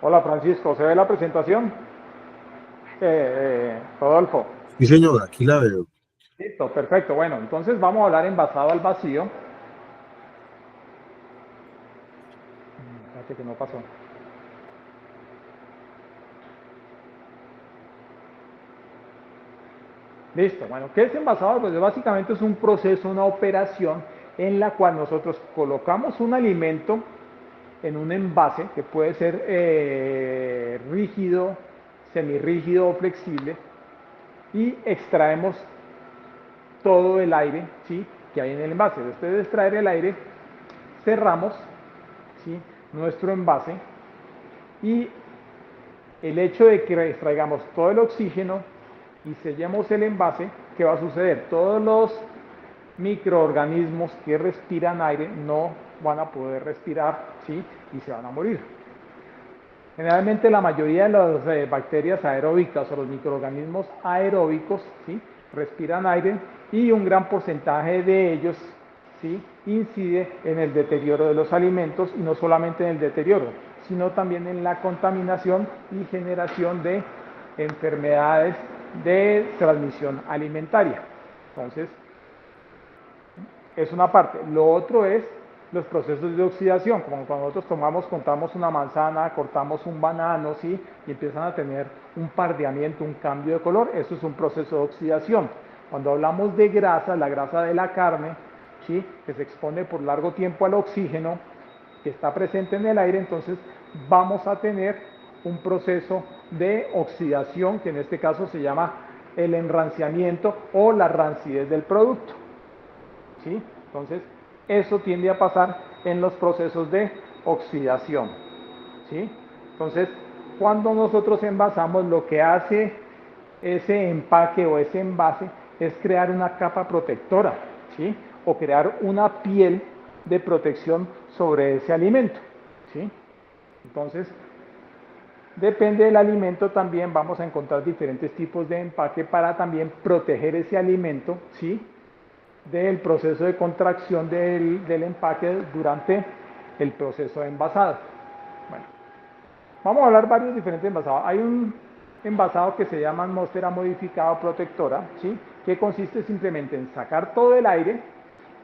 Hola Francisco, ¿se ve la presentación? Rodolfo. Sí, señor, aquí la veo. Listo, perfecto. Bueno, entonces vamos a hablar envasado al vacío. Espérate que no pasó. Listo, bueno, ¿qué es envasado? Pues básicamente es un proceso, una operación en la cual nosotros colocamos un alimento en un envase que puede ser rígido, semirrígido o flexible y extraemos todo el aire, ¿sí?, que hay en el envase. Después de extraer el aire, cerramos, ¿sí?, nuestro envase y el hecho de que extraigamos todo el oxígeno y sellemos el envase, ¿qué va a suceder? Todos los microorganismos que respiran aire no van a poder respirar, ¿sí?, y se van a morir. Generalmente la mayoría de las bacterias aeróbicas o los microorganismos aeróbicos, ¿sí?, respiran aire y un gran porcentaje de ellos, ¿sí?, incide en el deterioro de los alimentos y no solamente en el deterioro, sino también en la contaminación y generación de enfermedades de transmisión alimentaria. Entonces, es una parte. Lo otro es los procesos de oxidación, como cuando nosotros cortamos una manzana, cortamos un banano, ¿sí?, y empiezan a tener un pardeamiento, un cambio de color, eso es un proceso de oxidación. Cuando hablamos de grasa, la grasa de la carne, ¿sí?, que se expone por largo tiempo al oxígeno, que está presente en el aire, entonces vamos a tener un proceso de oxidación, que en este caso se llama el enranciamiento o la rancidez del producto. ¿Sí? Entonces, eso tiende a pasar en los procesos de oxidación. ¿Sí? Entonces, cuando nosotros envasamos, lo que hace ese empaque o ese envase es crear una capa protectora, ¿sí?, o crear una piel de protección sobre ese alimento. ¿Sí? Entonces, depende del alimento también vamos a encontrar diferentes tipos de empaque para también proteger ese alimento, ¿sí?, del proceso de contracción del empaque durante el proceso de envasado. Bueno, vamos a hablar varios diferentes envasados. Hay un envasado que se llama atmósfera modificada protectora, ¿sí?, que consiste simplemente en sacar todo el aire,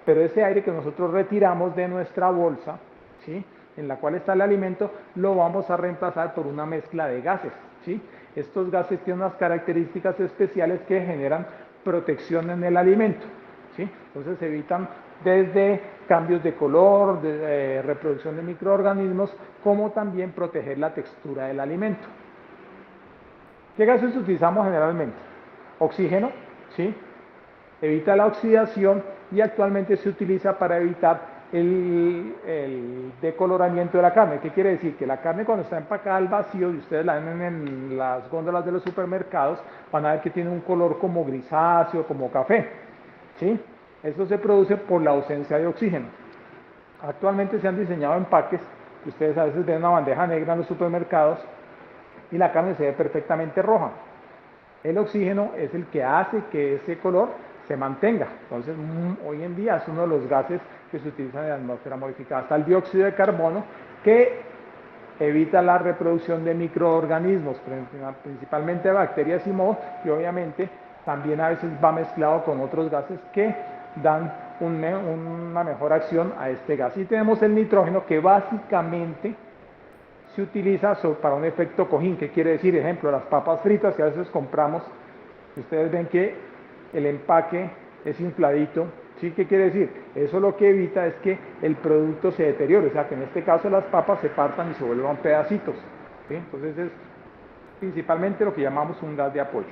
pero ese aire que nosotros retiramos de nuestra bolsa, ¿sí?, en la cual está el alimento, lo vamos a reemplazar por una mezcla de gases, ¿sí? Estos gases tienen unas características especiales que generan protección en el alimento, ¿sí? Entonces se evitan desde cambios de color, de reproducción de microorganismos, como también proteger la textura del alimento. ¿Qué gases utilizamos generalmente? Oxígeno, ¿sí?, evita la oxidación y actualmente se utiliza para evitar el decoloramiento de la carne. ¿Qué quiere decir? Que la carne cuando está empacada al vacío y ustedes la ven en las góndolas de los supermercados, van a ver que tiene un color como grisáceo, como café, ¿sí? Esto se produce por la ausencia de oxígeno. Actualmente se han diseñado empaques, que ustedes a veces ven una bandeja negra en los supermercados y la carne se ve perfectamente roja. El oxígeno es el que hace que ese color se mantenga. Entonces, hoy en día es uno de los gases que se utilizan en la atmósfera modificada. Está el dióxido de carbono, que evita la reproducción de microorganismos, principalmente bacterias y mohos, y obviamente también a veces va mezclado con otros gases que dan una mejor acción a este gas. Y tenemos el nitrógeno, que básicamente se utiliza para un efecto cojín. ¿Qué quiere decir? Ejemplo, las papas fritas que a veces compramos, ustedes ven que el empaque es infladito. ¿Sí? ¿Qué quiere decir? Eso lo que evita es que el producto se deteriore, o sea, que en este caso las papas se partan y se vuelvan pedacitos. ¿Sí? Entonces es principalmente lo que llamamos un gas de apoyo.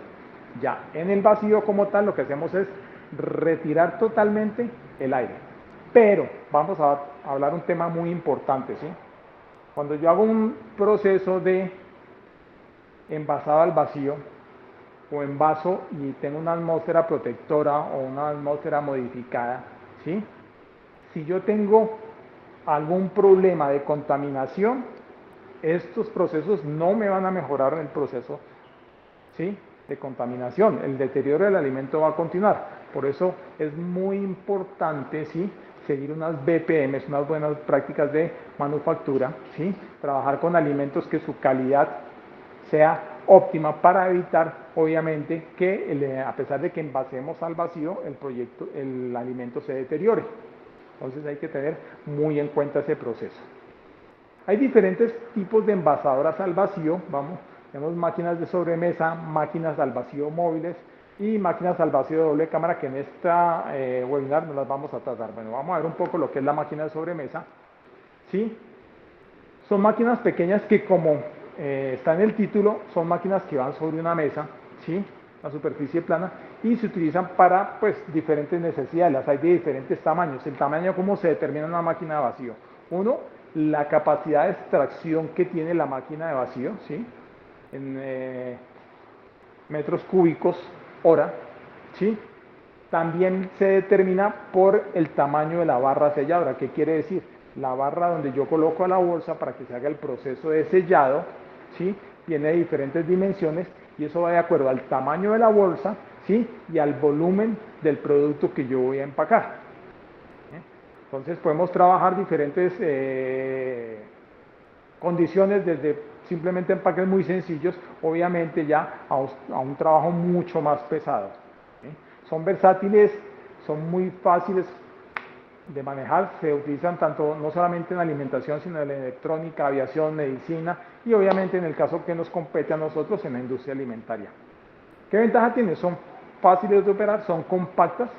Ya en el vacío como tal, lo que hacemos es retirar totalmente el aire. Pero vamos a hablar un tema muy importante, ¿sí? Cuando yo hago un proceso de envasado al vacío o envaso y tengo una atmósfera protectora o una atmósfera modificada, ¿sí?, si yo tengo algún problema de contaminación, estos procesos no me van a mejorar en el proceso, ¿sí? de contaminación. El deterioro del alimento va a continuar. Por eso es muy importante, ¿sí?, seguir unas BPMs, unas buenas prácticas de manufactura, ¿sí?, trabajar con alimentos que su calidad sea óptima para evitar, obviamente, que a pesar de que envasemos al vacío, el alimento se deteriore. Entonces hay que tener muy en cuenta ese proceso. Hay diferentes tipos de envasadoras al vacío, tenemos máquinas de sobremesa, máquinas al vacío móviles y máquinas al vacío de doble cámara, que en esta webinar no las vamos a tratar. Bueno, vamos a ver un poco lo que es la máquina de sobremesa. ¿Sí? Son máquinas pequeñas que, como está en el título, son máquinas que van sobre una mesa, ¿sí?, la superficie plana, y se utilizan para, pues, diferentes necesidades. Las hay de diferentes tamaños. El tamaño, ¿cómo se determina en una máquina de vacío? Uno, la capacidad de extracción que tiene la máquina de vacío, ¿sí?, en metros cúbicos hora, ¿sí? También se determina por el tamaño de la barra selladora. ¿Qué quiere decir? La barra donde yo coloco la bolsa para que se haga el proceso de sellado, ¿sí?, tiene diferentes dimensiones y eso va de acuerdo al tamaño de la bolsa, ¿sí?, y al volumen del producto que yo voy a empacar. Entonces podemos trabajar diferentes condiciones, desde simplemente empaques muy sencillos, obviamente ya a un trabajo mucho más pesado. Son versátiles, son muy fáciles de manejar, se utilizan tanto no solamente en alimentación, sino en electrónica, aviación, medicina y obviamente en el caso que nos compete a nosotros, en la industria alimentaria. ¿Qué ventaja tiene? Son fáciles de operar, son compactas,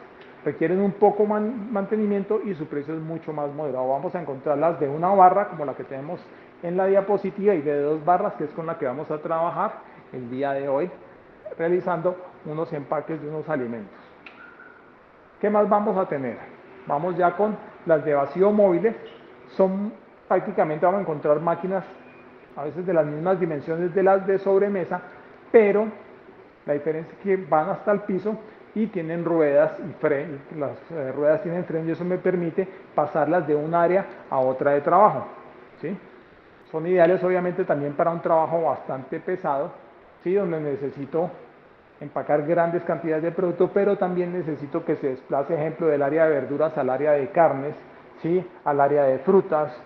requieren un poco mantenimiento y su precio es mucho más moderado. Vamos a encontrarlas de una barra, como la que tenemos en la diapositiva, y de 2 barras, que es con la que vamos a trabajar el día de hoy, realizando unos empaques de unos alimentos. ¿Qué más vamos a tener? Vamos ya con las de vacío móviles. Son prácticamente, vamos a encontrar máquinas a veces de las mismas dimensiones de las de sobremesa, pero la diferencia es que van hasta el piso y tienen ruedas y frenos. Las ruedas tienen frenos y eso me permite pasarlas de un área a otra de trabajo, ¿sí? Son ideales obviamente también para un trabajo bastante pesado, ¿sí?, donde necesito empacar grandes cantidades de producto, pero también necesito que se desplace, ejemplo, del área de verduras al área de carnes, ¿sí?, al área de frutas,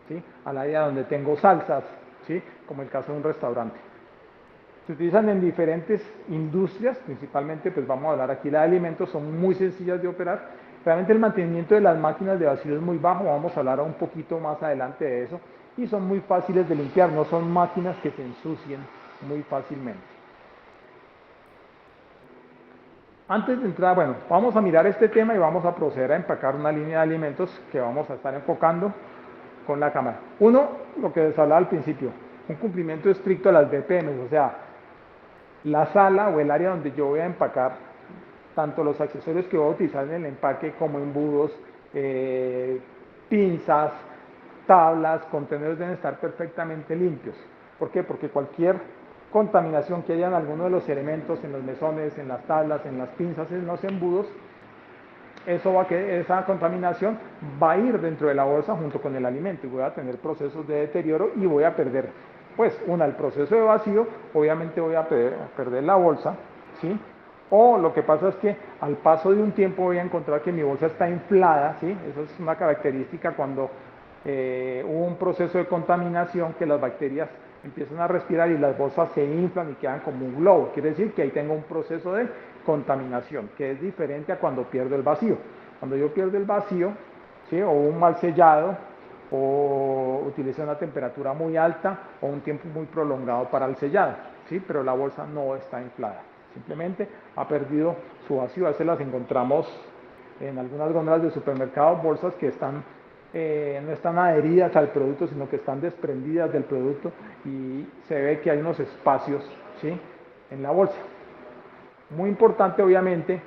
¿sí?, al área donde tengo salsas, ¿sí?, como el caso de un restaurante. Se utilizan en diferentes industrias, principalmente, pues vamos a hablar aquí de alimentos, son muy sencillas de operar. Realmente el mantenimiento de las máquinas de vacío es muy bajo, vamos a hablar un poquito más adelante de eso, y son muy fáciles de limpiar, no son máquinas que se ensucien muy fácilmente. Antes de entrar, bueno, vamos a mirar este tema y vamos a proceder a empacar una línea de alimentos que vamos a estar enfocando con la cámara. Uno, lo que les hablaba al principio, un cumplimiento estricto de las BPM, o sea, la sala o el área donde yo voy a empacar tanto los accesorios que voy a utilizar en el empaque como embudos, pinzas, tablas, contenedores deben estar perfectamente limpios. ¿Por qué? Porque cualquier contaminación que haya en alguno de los elementos, en los mesones, en las tablas, en las pinzas, en los embudos, esa contaminación va a ir dentro de la bolsa junto con el alimento y voy a tener procesos de deterioro y voy a perder, pues, el proceso de vacío, obviamente voy a perder la bolsa, ¿sí? O lo que pasa es que al paso de un tiempo voy a encontrar que mi bolsa está inflada, ¿sí? Eso es una característica cuando hubo un proceso de contaminación, que las bacterias empiezan a respirar y las bolsas se inflan y quedan como un globo. Quiere decir que ahí tengo un proceso de contaminación, que es diferente a cuando pierdo el vacío. Cuando yo pierdo el vacío, ¿sí?, o un mal sellado, o utilicé una temperatura muy alta, o un tiempo muy prolongado para el sellado, ¿sí?, pero la bolsa no está inflada. Simplemente ha perdido su vacío. A veces las encontramos en algunas góndolas de supermercados, bolsas que no están adheridas al producto, sino que están desprendidas del producto y se ve que hay unos espacios, ¿sí?, en la bolsa. Muy importante, obviamente,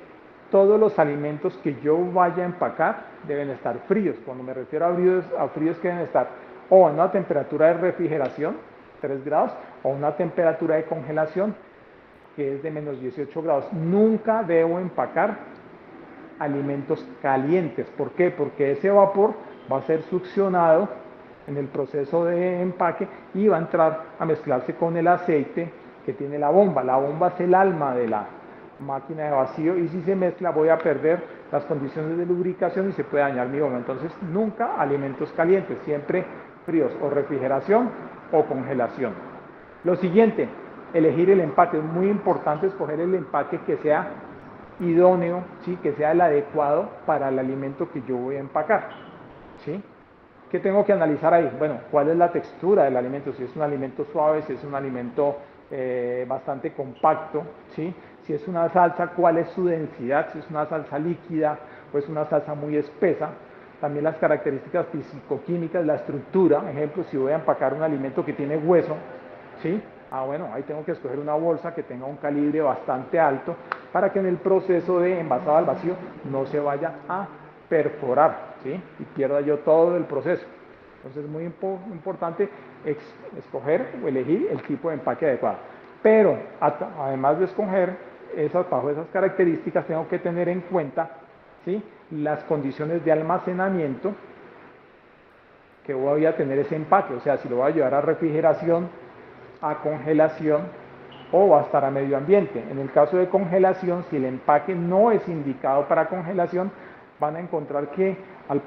todos los alimentos que yo vaya a empacar deben estar fríos. Cuando me refiero a fríos que deben estar o en una temperatura de refrigeración, 3 grados, o una temperatura de congelación, que es de menos 18 grados. Nunca debo empacar alimentos calientes. ¿Por qué? Porque ese vapor va a ser succionado en el proceso de empaque y va a entrar a mezclarse con el aceite que tiene la bomba. La bomba es el alma de la máquina de vacío y si se mezcla voy a perder las condiciones de lubricación y se puede dañar mi bomba. Entonces nunca alimentos calientes, siempre fríos, o refrigeración o congelación. Lo siguiente, elegir el empaque. Es muy importante escoger el empaque que sea idóneo, ¿sí? Que sea el adecuado para el alimento que yo voy a empacar, ¿sí? ¿Qué tengo que analizar ahí? Bueno, ¿cuál es la textura del alimento? Si es un alimento suave, si es un alimento bastante compacto, ¿sí? Si es una salsa, ¿cuál es su densidad? Si es una salsa líquida o es una salsa muy espesa. También las características físico-químicas, la estructura. Ejemplo, si voy a empacar un alimento que tiene hueso, ¿sí? Bueno, ahí tengo que escoger una bolsa que tenga un calibre bastante alto para que en el proceso de envasado al vacío no se vaya a perforar, ¿sí? Y pierda yo todo el proceso. Entonces es muy importante escoger o elegir el tipo de empaque adecuado. Pero además de escoger bajo esas características, tengo que tener en cuenta, ¿sí? Las condiciones de almacenamiento que voy a tener ese empaque. O sea, si lo voy a llevar a refrigeración, a congelación o va a estar a medio ambiente. En el caso de congelación, si el empaque no es indicado para congelación, van a encontrar que al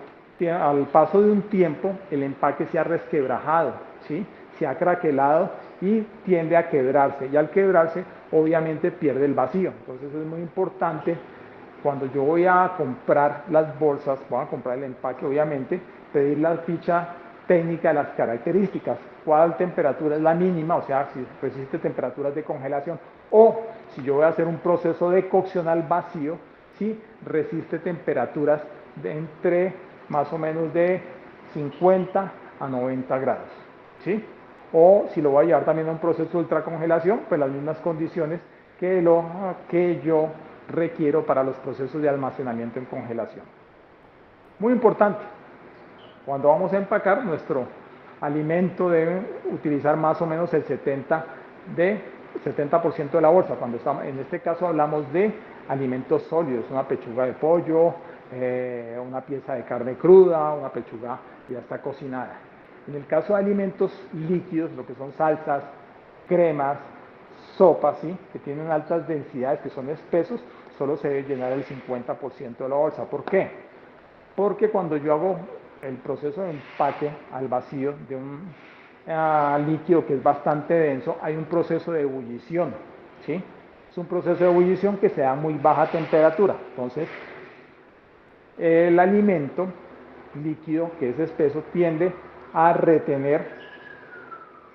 paso de un tiempo el empaque se ha resquebrajado, ¿sí? Se ha craquelado y tiende a quebrarse. Y al quebrarse, obviamente pierde el vacío. Entonces es muy importante cuando yo voy a comprar las bolsas, voy a comprar el empaque, obviamente, pedir la ficha técnica de las características, cuál temperatura es la mínima, o sea, si resiste temperaturas de congelación, o si yo voy a hacer un proceso de cocción al vacío, si resiste temperaturas de entre más o menos de 50 a 90 grados, ¿sí? O si lo voy a llevar también a un proceso de ultracongelación, pues las mismas condiciones que yo requiero para los procesos de almacenamiento en congelación. Muy importante, cuando vamos a empacar, nuestro alimento debe utilizar más o menos el 70% de la bolsa. Cuando estamos, en este caso hablamos de alimentos sólidos, una pechuga de pollo, una pieza de carne cruda, una pechuga que ya está cocinada. En el caso de alimentos líquidos, lo que son salsas, cremas, sopas, ¿sí? Que tienen altas densidades, que son espesos, solo se debe llenar el 50% de la bolsa. ¿Por qué? Porque cuando yo hago el proceso de empaque al vacío de un líquido que es bastante denso, hay un proceso de ebullición, ¿sí? Es un proceso de ebullición que se da a muy baja temperatura. Entonces, el alimento líquido, que es espeso, tiende a retener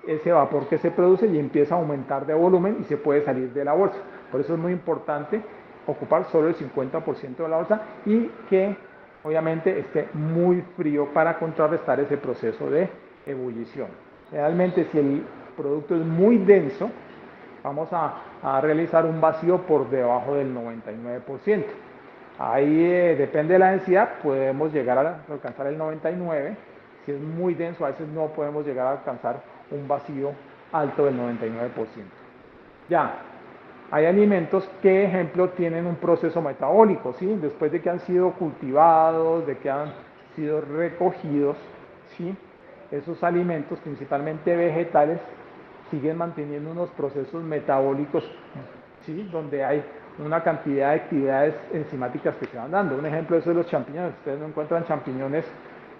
ese vapor que se produce y empieza a aumentar de volumen y se puede salir de la bolsa. Por eso es muy importante ocupar solo el 50% de la bolsa y que obviamente esté muy frío para contrarrestar ese proceso de ebullición. Realmente si el producto es muy denso, vamos a realizar un vacío por debajo del 99%. Ahí depende de la densidad, podemos llegar a alcanzar el 99%. Si es muy denso, a veces no podemos llegar a alcanzar un vacío alto del 99%. Ya, hay alimentos que, ejemplo, tienen un proceso metabólico, ¿sí? Después de que han sido cultivados, de que han sido recogidos, ¿sí? Esos alimentos, principalmente vegetales, siguen manteniendo unos procesos metabólicos, ¿sí? Donde hay una cantidad de actividades enzimáticas que se van dando. Un ejemplo de eso es los champiñones. Ustedes no encuentran champiñones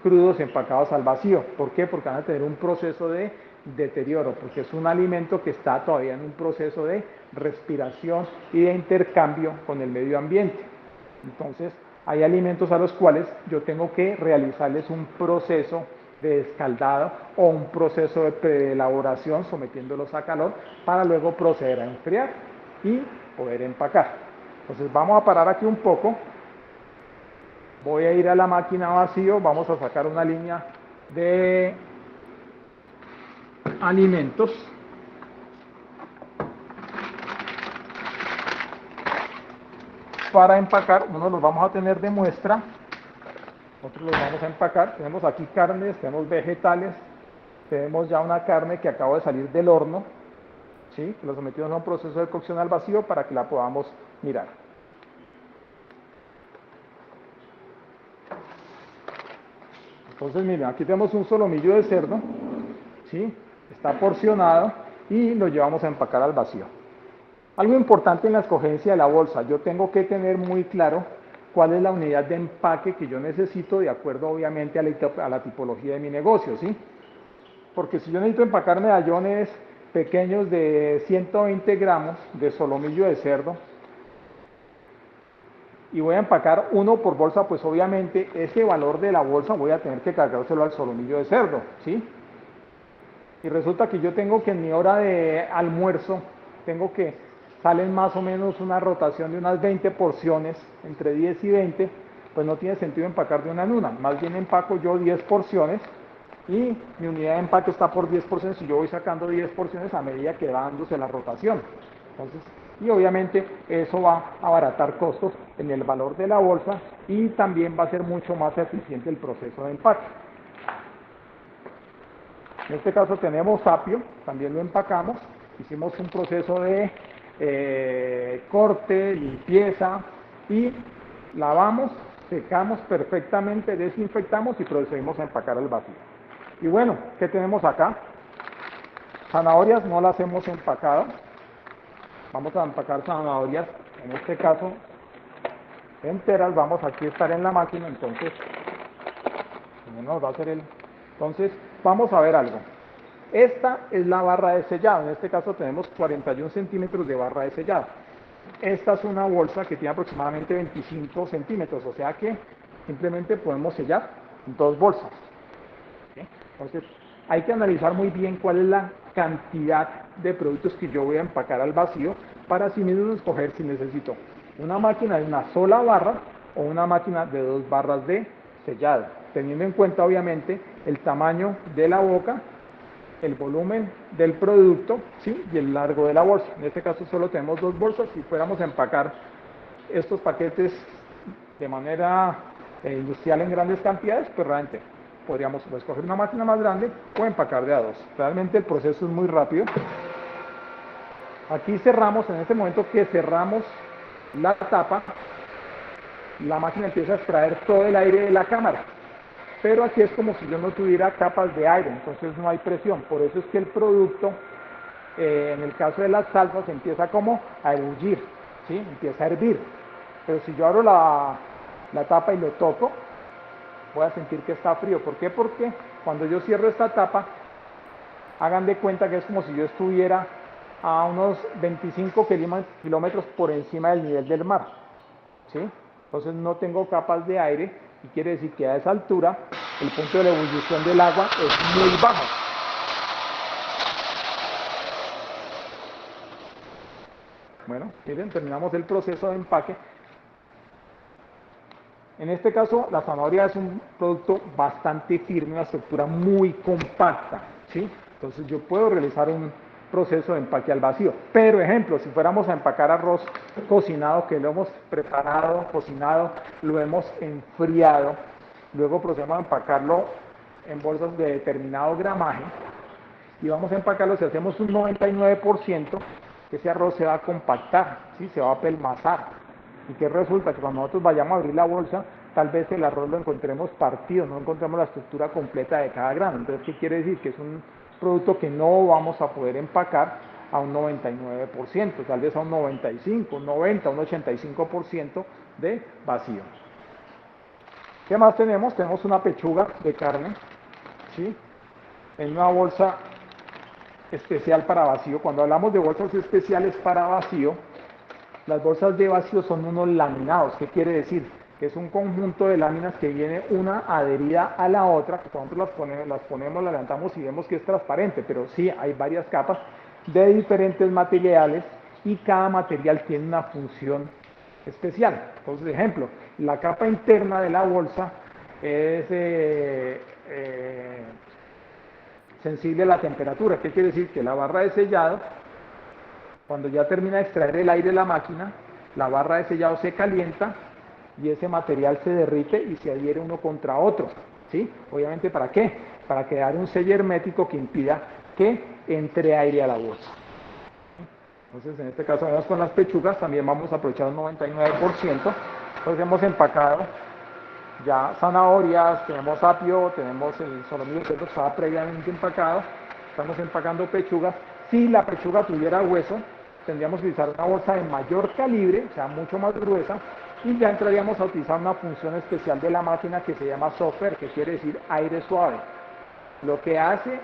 crudos empacados al vacío. ¿Por qué? Porque van a tener un proceso de deterioro, porque es un alimento que está todavía en un proceso de respiración y de intercambio con el medio ambiente. Entonces, hay alimentos a los cuales yo tengo que realizarles un proceso de descaldado o un proceso de preelaboración sometiéndolos a calor para luego proceder a enfriar y poder empacar. Entonces vamos a parar aquí un poco, voy a ir a la máquina vacío, vamos a sacar una línea de alimentos. Para empacar, unos los vamos a tener de muestra, otros los vamos a empacar. Tenemos aquí carnes, tenemos vegetales, tenemos ya una carne que acaba de salir del horno, ¿sí? La sometimos a un proceso de cocción al vacío para que la podamos mirar. Entonces miren, aquí tenemos un solomillo de cerdo, ¿sí? Está porcionado y lo llevamos a empacar al vacío. Algo importante en la escogencia de la bolsa, yo tengo que tener muy claro cuál es la unidad de empaque que yo necesito de acuerdo obviamente a la tipología de mi negocio, ¿sí? Porque si yo necesito empacar medallones pequeños de 120 gramos de solomillo de cerdo y voy a empacar uno por bolsa, pues obviamente ese valor de la bolsa voy a tener que cargárselo al solomillo de cerdo, ¿sí? Y resulta que yo tengo que en mi hora de almuerzo, salen más o menos una rotación de unas 20 porciones, entre 10 y 20, pues no tiene sentido empacar de una en una, más bien empaco yo 10 porciones y mi unidad de empaque está por 10 porciones y yo voy sacando 10 porciones a medida que va dándose la rotación. Entonces, y obviamente eso va a abaratar costos en el valor de la bolsa y también va a ser mucho más eficiente el proceso de empaque. En este caso tenemos apio, también lo empacamos, hicimos un proceso de corte, limpieza y lavamos, secamos perfectamente, desinfectamos y procedimos a empacar al vacío. Y bueno, ¿qué tenemos acá? Zanahorias no las hemos empacado, vamos a empacar zanahorias, en este caso enteras, vamos aquí a estar en la máquina, entonces nos va a hacer entonces vamos a ver algo. Esta es la barra de sellado, en este caso tenemos 41 centímetros de barra de sellado. Esta es una bolsa que tiene aproximadamente 25 centímetros, o sea que simplemente podemos sellar dos bolsas. ¿Sí? Entonces hay que analizar muy bien cuál es la cantidad de productos que yo voy a empacar al vacío para así mismo escoger si necesito una máquina de una sola barra o una máquina de dos barras de sellado, teniendo en cuenta obviamente el tamaño de la boca, el volumen del producto, ¿sí? Y el largo de la bolsa. En este caso solo tenemos dos bolsas. Si fuéramos a empacar estos paquetes de manera industrial en grandes cantidades, pues realmente podríamos escoger una máquina más grande o empacar de a dos. Realmente el proceso es muy rápido. Aquí cerramos, en este momento que cerramos la tapa, la máquina empieza a extraer todo el aire de la cámara. Pero aquí es como si yo no tuviera capas de aire, entonces no hay presión. Por eso es que el producto, en el caso de las salsas, empieza como a ebullir, ¿sí? Empieza a hervir. Pero si yo abro la tapa y lo toco, voy a sentir que está frío. ¿Por qué? Porque cuando yo cierro esta tapa, hagan de cuenta que es como si yo estuviera a unos 25 kilómetros por encima del nivel del mar, ¿sí? Entonces no tengo capas de aire y quiere decir que a esa altura el punto de la ebullición del agua es muy bajo. Bueno, miren, terminamos el proceso de empaque. En este caso, la zanahoria es un producto bastante firme, una estructura muy compacta, ¿sí? Entonces yo puedo realizar un proceso de empaque al vacío. Pero, ejemplo, si fuéramos a empacar arroz cocinado, que lo hemos preparado, cocinado, lo hemos enfriado, luego procedemos a empacarlo en bolsas de determinado gramaje y vamos a empacarlo, si hacemos un 99%, ese arroz se va a compactar, ¿sí? Se va a apelmazar. ¿Y qué resulta? Que cuando nosotros vayamos a abrir la bolsa, tal vez el arroz lo encontremos partido, no encontremos la estructura completa de cada grano. Entonces, ¿qué quiere decir? Que es un producto que no vamos a poder empacar a un 99%, tal vez a un 95, un 90, un 85% de vacío. ¿Qué más tenemos? Tenemos una pechuga de carne, ¿sí? En una bolsa especial para vacío. Cuando hablamos de bolsas especiales para vacío, las bolsas de vacío son unos laminados. ¿Qué quiere decir? Que es un conjunto de láminas que viene una adherida a la otra, que nosotros las ponemos, las levantamos y vemos que es transparente, pero sí hay varias capas de diferentes materiales y cada material tiene una función especial. Entonces, ejemplo, la capa interna de la bolsa es sensible a la temperatura. ¿Qué quiere decir? Que la barra de sellado, cuando ya termina de extraer el aire de la máquina, la barra de sellado se calienta y ese material se derrite y se adhiere uno contra otro, ¿sí? Obviamente, ¿para qué? Para crear un sello hermético que impida que entre aire a la bolsa. Entonces, en este caso, vamos con las pechugas, también vamos a aprovechar un 99%. Entonces, hemos empacado ya zanahorias, tenemos apio, tenemos el solomillo de cerdo que estaba previamente empacado. Estamos empacando pechugas. Si la pechuga tuviera hueso, tendríamos que utilizar una bolsa de mayor calibre, o sea, mucho más gruesa, y ya entraríamos a utilizar una función especial de la máquina que se llama software, que quiere decir aire suave. Lo que hace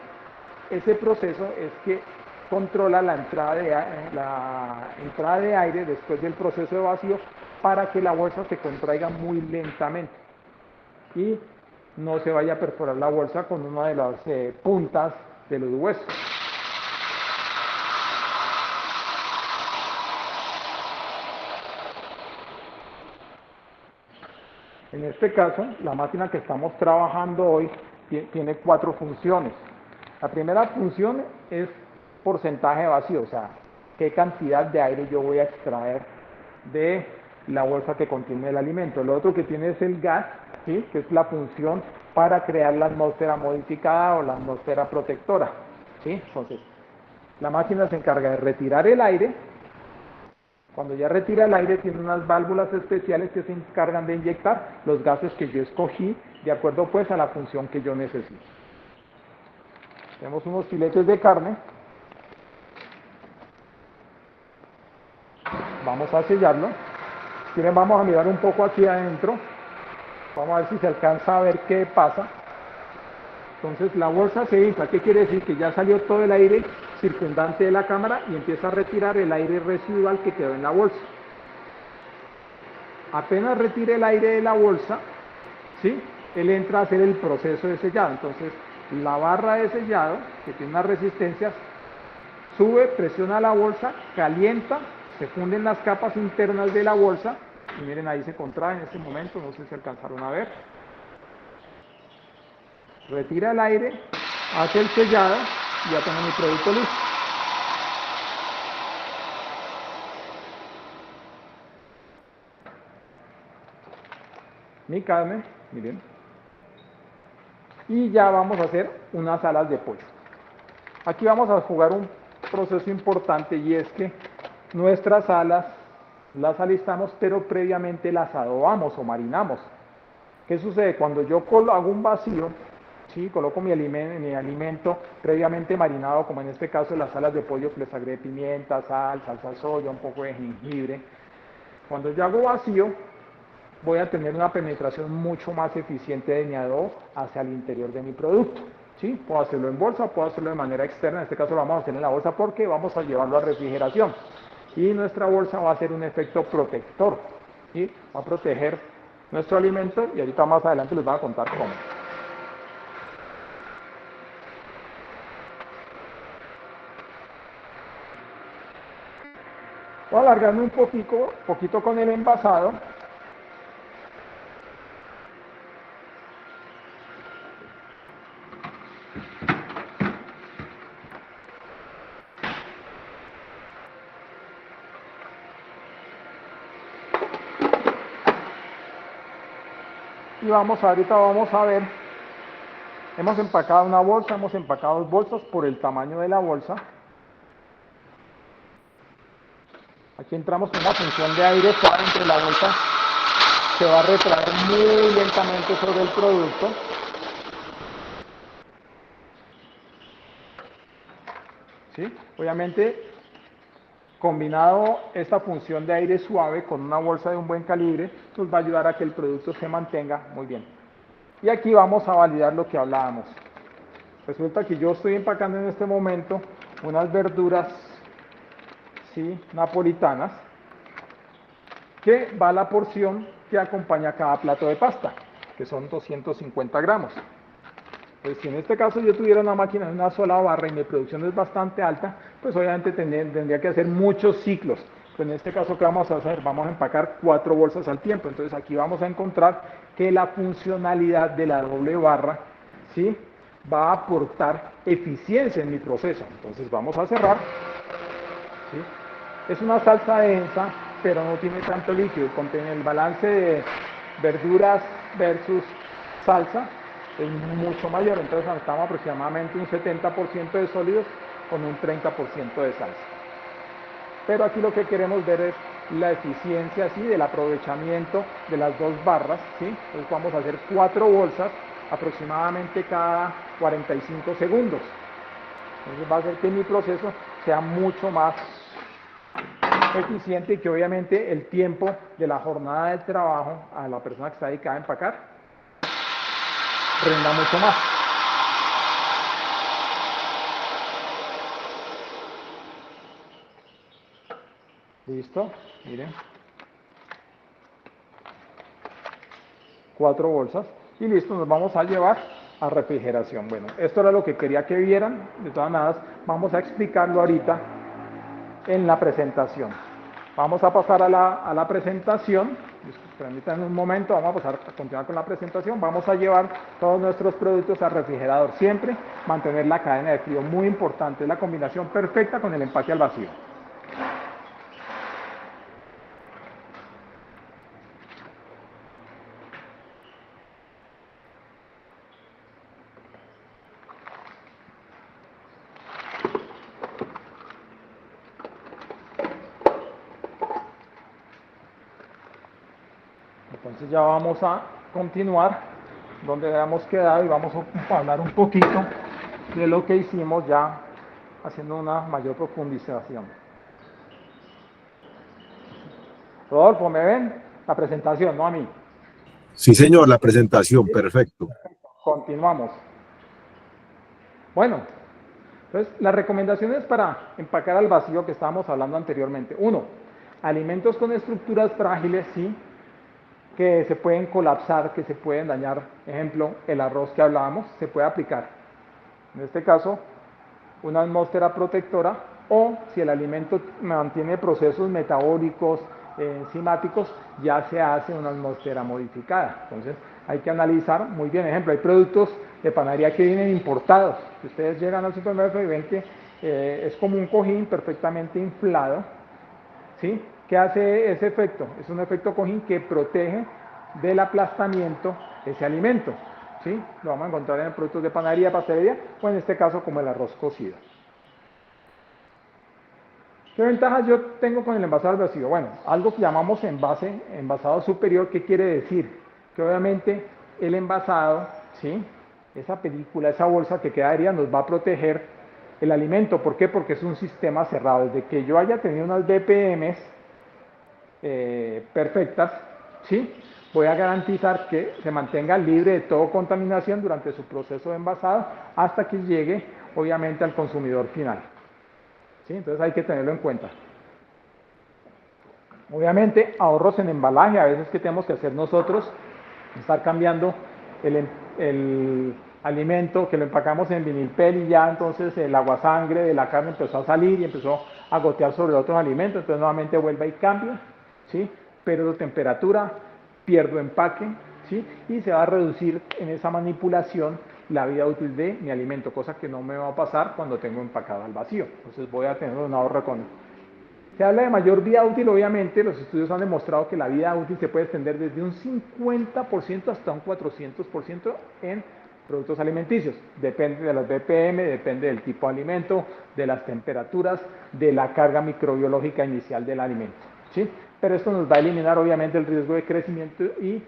ese proceso es que controla la entrada de aire después del proceso de vacío para que la bolsa se contraiga muy lentamente y no se vaya a perforar la bolsa con una de las puntas de los huesos. En este caso, la máquina que estamos trabajando hoy tiene 4 funciones. La primera función es porcentaje de vacío, o sea, qué cantidad de aire yo voy a extraer de la bolsa que contiene el alimento. Lo otro que tiene es el gas, ¿sí? Que es la función para crear la atmósfera modificada o la atmósfera protectora, ¿sí? Entonces, la máquina se encarga de retirar el aire. Cuando ya retira el aire, tiene unas válvulas especiales que se encargan de inyectar los gases que yo escogí de acuerdo pues a la función que yo necesito. Tenemos unos filetes de carne. Vamos a sellarlo. Miren, vamos a mirar un poco aquí adentro. Vamos a ver si se alcanza a ver qué pasa. Entonces la bolsa se infla. ¿Qué quiere decir? Que ya salió todo el aire circundante de la cámara y empieza a retirar el aire residual que quedó en la bolsa. Apenas retire el aire de la bolsa, ¿sí? Él entra a hacer el proceso de sellado. Entonces la barra de sellado, que tiene unas resistencias, sube, presiona la bolsa, calienta, se funden las capas internas de la bolsa y miren, ahí se contrae en este momento, no sé si alcanzaron a ver. Retira el aire, hace el sellado y ya tengo mi producto listo. Mi carne, miren. Y ya vamos a hacer unas alas de pollo. Aquí vamos a jugar un proceso importante y es que nuestras alas las alistamos, pero previamente las adobamos o marinamos. ¿Qué sucede? Cuando yo hago un vacío, ¿sí? Coloco mi alimento previamente marinado, como en este caso las alas de pollo que les agregué pimienta, sal, salsa soya, un poco de jengibre. Cuando yo hago vacío, voy a tener una penetración mucho más eficiente de mi adobo hacia el interior de mi producto. ¿Sí? Puedo hacerlo en bolsa, puedo hacerlo de manera externa, en este caso lo vamos a hacer en la bolsa porque vamos a llevarlo a refrigeración. Y nuestra bolsa va a hacer un efecto protector, ¿sí? Va a proteger nuestro alimento y ahorita más adelante les voy a contar cómo. Voy a alargarme un poquito con el envasado. Y ahorita vamos a ver, hemos empacado una bolsa, hemos empacado 2 bolsas por el tamaño de la bolsa. Aquí entramos con una función de aire suave entre la bolsa, se va a retraer muy lentamente sobre el producto. ¿Sí? Obviamente, combinado esta función de aire suave con una bolsa de un buen calibre, nos va a ayudar a que el producto se mantenga muy bien. Y aquí vamos a validar lo que hablábamos. Resulta que yo estoy empacando en este momento unas verduras, ¿sí? Napolitanas, que va la porción que acompaña cada plato de pasta, que son 250 gramos. Pues si en este caso yo tuviera una máquina de una sola barra y mi producción es bastante alta, pues obviamente tendría que hacer muchos ciclos. Pues en este caso, ¿qué vamos a hacer? Vamos a empacar 4 bolsas al tiempo. Entonces aquí vamos a encontrar que la funcionalidad de la doble barra, ¿sí? Va a aportar eficiencia en mi proceso. Entonces vamos a cerrar, ¿sí? Es una salsa densa, pero no tiene tanto líquido. Contiene el balance de verduras versus salsa es mucho mayor, entonces estamos aproximadamente un 70% de sólidos con un 30% de salsa. Pero aquí lo que queremos ver es la eficiencia, ¿sí? Del aprovechamiento de las 2 barras, ¿sí? Entonces vamos a hacer 4 bolsas aproximadamente cada 45 segundos. Entonces va a hacer que mi proceso sea mucho más eficiente y que obviamente el tiempo de la jornada de trabajo a la persona que está dedicada a empacar rinda mucho más. Listo, miren. 4 bolsas y listo, nos vamos a llevar a refrigeración. Bueno, esto era lo que quería que vieran. De todas maneras, vamos a explicarlo ahorita en la presentación. Vamos a pasar a la presentación. Permítanme un momento, vamos a pasar a continuar con la presentación. Vamos a llevar todos nuestros productos al refrigerador. Siempre mantener la cadena de frío, muy importante, es la combinación perfecta con el empaque al vacío. Entonces ya vamos a continuar donde habíamos quedado y vamos a hablar un poquito de lo que hicimos ya haciendo una mayor profundización. Rodolfo, ¿me ven? La presentación, no a mí. Sí, señor, la presentación, perfecto. Continuamos. Bueno, entonces las recomendaciones para empacar al vacío que estábamos hablando anteriormente. Uno, alimentos con estructuras frágiles, sí, que se pueden colapsar, que se pueden dañar. Ejemplo, el arroz que hablábamos, se puede aplicar. En este caso, una atmósfera protectora, o si el alimento mantiene procesos metabólicos, enzimáticos, ya se hace una atmósfera modificada. Entonces, hay que analizar muy bien. Ejemplo, hay productos de panadería que vienen importados. Si ustedes llegan al supermercado y ven que es como un cojín perfectamente inflado, ¿sí? ¿Qué hace ese efecto? Es un efecto cojín que protege del aplastamiento ese alimento. ¿Sí? Lo vamos a encontrar en productos de panadería, pastelería o en este caso como el arroz cocido. ¿Qué ventajas yo tengo con el envasado al vacío? Bueno, algo que llamamos envasado superior, ¿qué quiere decir? Que obviamente el envasado, ¿sí? Esa película, esa bolsa que quedaría nos va a proteger el alimento. ¿Por qué? Porque es un sistema cerrado. Desde que yo haya tenido unas BPMs perfectas, ¿sí? Voy a garantizar que se mantenga libre de toda contaminación durante su proceso de envasado hasta que llegue, obviamente, al consumidor final. ¿Sí? Entonces hay que tenerlo en cuenta. Obviamente, ahorros en embalaje, a veces que tenemos que hacer nosotros, estar cambiando el alimento que lo empacamos en vinilpel y ya entonces el aguasangre de la carne empezó a salir y empezó a gotear sobre otros alimentos, entonces nuevamente vuelve y cambia, ¿sí? Pierdo temperatura, pierdo empaque, ¿sí? Y se va a reducir en esa manipulación la vida útil de mi alimento, cosa que no me va a pasar cuando tengo empacado al vacío. Entonces voy a tener un ahorro económico. Se habla de mayor vida útil, obviamente, los estudios han demostrado que la vida útil se puede extender desde un 50% hasta un 400% en productos alimenticios. Depende de las BPM, depende del tipo de alimento, de las temperaturas, de la carga microbiológica inicial del alimento, ¿sí? Pero esto nos va a eliminar, obviamente, el riesgo de crecimiento y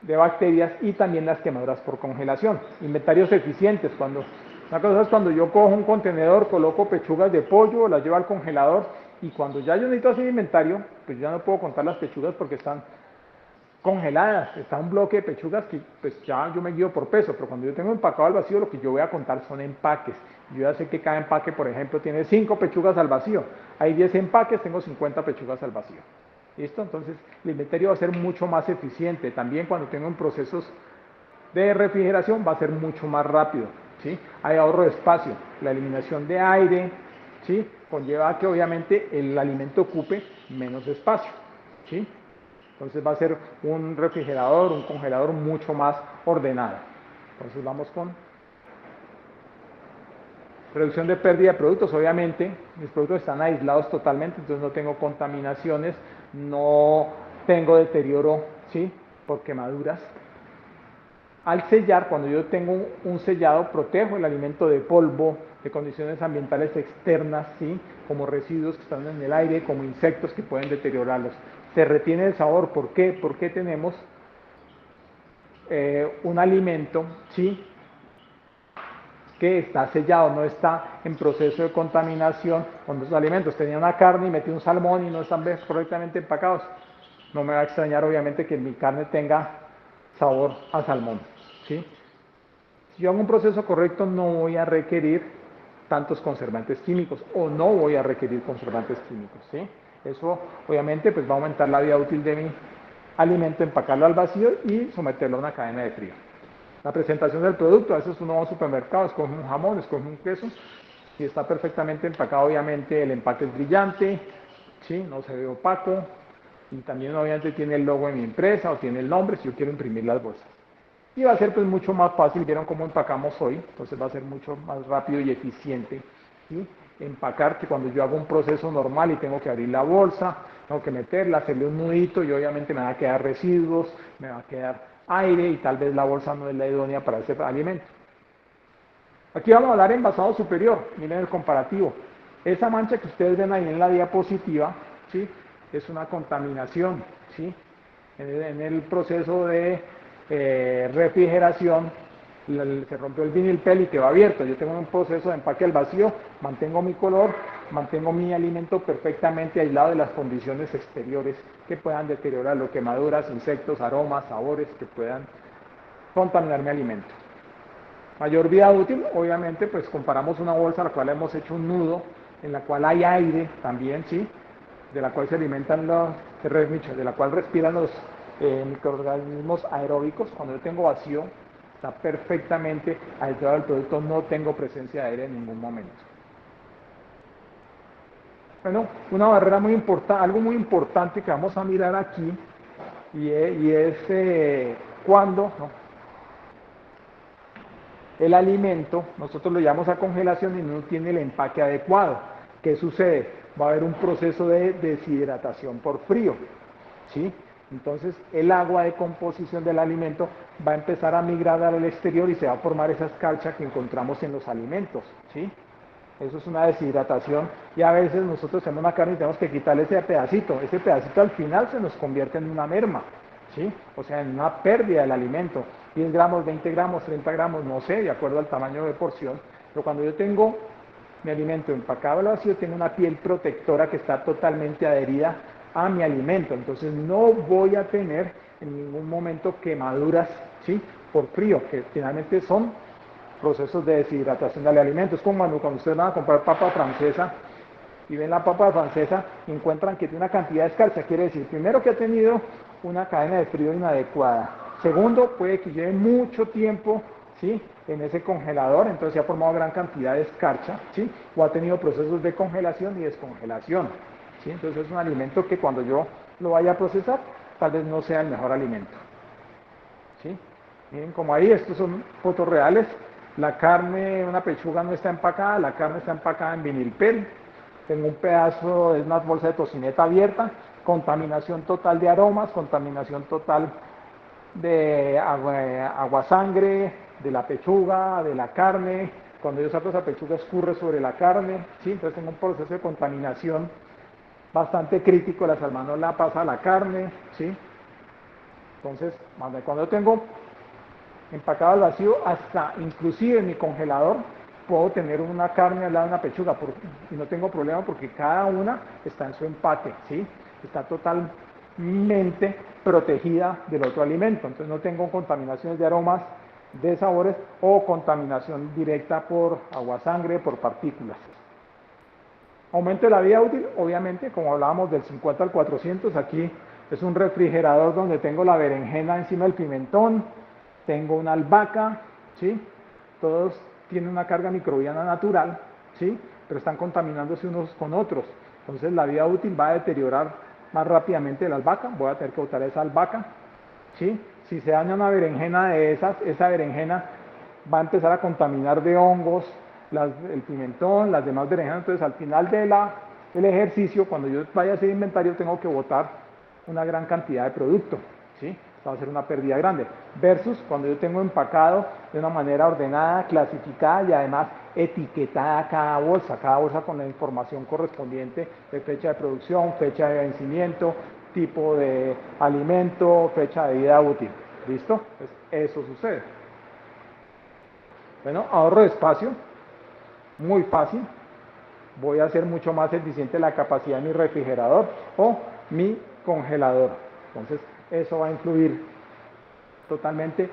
de bacterias y también las quemaduras por congelación. Inventarios eficientes, una cosa es cuando yo cojo un contenedor, coloco pechugas de pollo, las llevo al congelador y cuando ya yo necesito hacer inventario, pues ya no puedo contar las pechugas porque están congeladas, está un bloque de pechugas que pues ya yo me guío por peso, pero cuando yo tengo empacado al vacío lo que yo voy a contar son empaques. Yo ya sé que cada empaque, por ejemplo, tiene 5 pechugas al vacío. Hay 10 empaques, tengo 50 pechugas al vacío. ¿Listo? Entonces el inventario va a ser mucho más eficiente. También cuando tengo procesos de refrigeración va a ser mucho más rápido, ¿sí? Hay ahorro de espacio, la eliminación de aire, ¿sí? Conlleva a que obviamente el alimento ocupe menos espacio, ¿sí? Entonces va a ser un refrigerador, un congelador mucho más ordenado. Entonces vamos con reducción de pérdida de productos. Obviamente mis productos están aislados totalmente, entonces no tengo contaminaciones, no tengo deterioro, ¿sí? Por quemaduras. Al sellar, cuando yo tengo un sellado, protejo el alimento de polvo, de condiciones ambientales externas, ¿sí? Como residuos que están en el aire, como insectos que pueden deteriorarlos. Se retiene el sabor. ¿Por qué? Porque tenemos un alimento, ¿sí? que está sellado, no está en proceso de contaminación con los alimentos. Tenía una carne y metí un salmón y no están correctamente empacados. No me va a extrañar obviamente que mi carne tenga sabor a salmón, ¿sí? Si yo hago un proceso correcto no voy a requerir tantos conservantes químicos o no voy a requerir conservantes químicos, ¿sí? Eso obviamente pues va a aumentar la vida útil de mi alimento, empacarlo al vacío y someterlo a una cadena de frío. La presentación del producto, a veces uno va a un supermercado, escoge un jamón, escoge un queso y está perfectamente empacado, obviamente el empaque es brillante, ¿sí? No se ve opaco y también obviamente tiene el logo de mi empresa o tiene el nombre si yo quiero imprimir las bolsas. Y va a ser pues mucho más fácil, vieron cómo empacamos hoy, entonces va a ser mucho más rápido y eficiente, ¿sí? Empacar que cuando yo hago un proceso normal y tengo que abrir la bolsa, tengo que meterla, hacerle un nudito y obviamente me van a quedar residuos, me va a quedar aire y tal vez la bolsa no es la idónea para ese alimento. Aquí vamos a hablar envasado superior, miren el comparativo. Esa mancha que ustedes ven ahí en la diapositiva, ¿sí? Es una contaminación, ¿sí? En el proceso de refrigeración se rompió el vinilpel y quedó abierto. Yo tengo un proceso de empaque al vacío, mantengo mi color, mantengo mi alimento perfectamente aislado de las condiciones exteriores que puedan deteriorarlo, quemaduras, insectos, aromas, sabores que puedan contaminar mi alimento. Mayor vida útil, obviamente, pues comparamos una bolsa a la cual hemos hecho un nudo, en la cual hay aire también, ¿sí? De la cual se alimentan de la cual respiran los microorganismos aeróbicos. Cuando yo tengo vacío, está perfectamente aislado el producto, no tengo presencia de aire en ningún momento. Bueno, una barrera muy importante, algo muy importante que vamos a mirar aquí, y es cuando, ¿no? El alimento, nosotros lo llamamos a congelación y no tiene el empaque adecuado. ¿Qué sucede? Va a haber un proceso de deshidratación por frío, ¿sí? Entonces el agua de composición del alimento va a empezar a migrar al exterior y se va a formar esa escarcha que encontramos en los alimentos, ¿sí? Eso es una deshidratación y a veces nosotros hacemos una carne y tenemos que quitarle ese pedacito al final se nos convierte en una merma, ¿sí? O sea, en una pérdida del alimento, 10 gramos, 20 gramos, 30 gramos, no sé, de acuerdo al tamaño de porción, pero cuando yo tengo mi alimento empacado al vacío, tiene una piel protectora que está totalmente adherida a mi alimento, entonces no voy a tener en ningún momento quemaduras, ¿sí? Por frío, que finalmente son procesos de deshidratación del alimento. Es como cuando ustedes van a comprar papa francesa y ven la papa francesa y encuentran que tiene una cantidad de escarcha. Quiere decir, primero, que ha tenido una cadena de frío inadecuada. Segundo, puede que lleve mucho tiempo, ¿sí? En ese congelador, entonces se ha formado gran cantidad de escarcha, ¿sí? O ha tenido procesos de congelación y descongelación, ¿sí? Entonces es un alimento que cuando yo lo vaya a procesar, tal vez no sea el mejor alimento, ¿sí? Miren como ahí, estos son fotos reales. La carne, una pechuga no está empacada, la carne está empacada en vinilpel. Tengo un pedazo de una bolsa de tocineta abierta, contaminación total de aromas, contaminación total de agua sangre, de la pechuga, de la carne. Cuando yo saco esa pechuga escurre sobre la carne, ¿sí? Entonces tengo un proceso de contaminación bastante crítico, la salmonela pasa a la carne, ¿sí? Entonces, cuando yo tengo empacado al vacío, hasta inclusive en mi congelador puedo tener una carne al lado de una pechuga y no tengo problema porque cada una está en su empaque, ¿sí? Está totalmente protegida del otro alimento, entonces no tengo contaminaciones de aromas, de sabores o contaminación directa por agua sangre, por partículas. Aumento de la vida útil, obviamente, como hablábamos del 50 al 400, aquí es un refrigerador donde tengo la berenjena encima del pimentón, tengo una albahaca, ¿sí? Todos tienen una carga microbiana natural, ¿sí? Pero están contaminándose unos con otros. Entonces la vida útil va a deteriorar más rápidamente la albahaca, voy a tener que botar esa albahaca, ¿sí? Si se daña una berenjena de esas, esa berenjena va a empezar a contaminar de hongos el pimentón, las demás berenjenas. Entonces al final del ejercicio, cuando yo vaya a hacer inventario, tengo que botar una gran cantidad de producto, ¿sí? Va a ser una pérdida grande, versus cuando yo tengo empacado de una manera ordenada, clasificada y además etiquetada cada bolsa con la información correspondiente de fecha de producción, fecha de vencimiento, tipo de alimento, fecha de vida útil. ¿Listo? Pues eso sucede. Bueno, ahorro de espacio, muy fácil. Voy a hacer mucho más eficiente la capacidad de mi refrigerador o mi congelador. Entonces, eso va a influir totalmente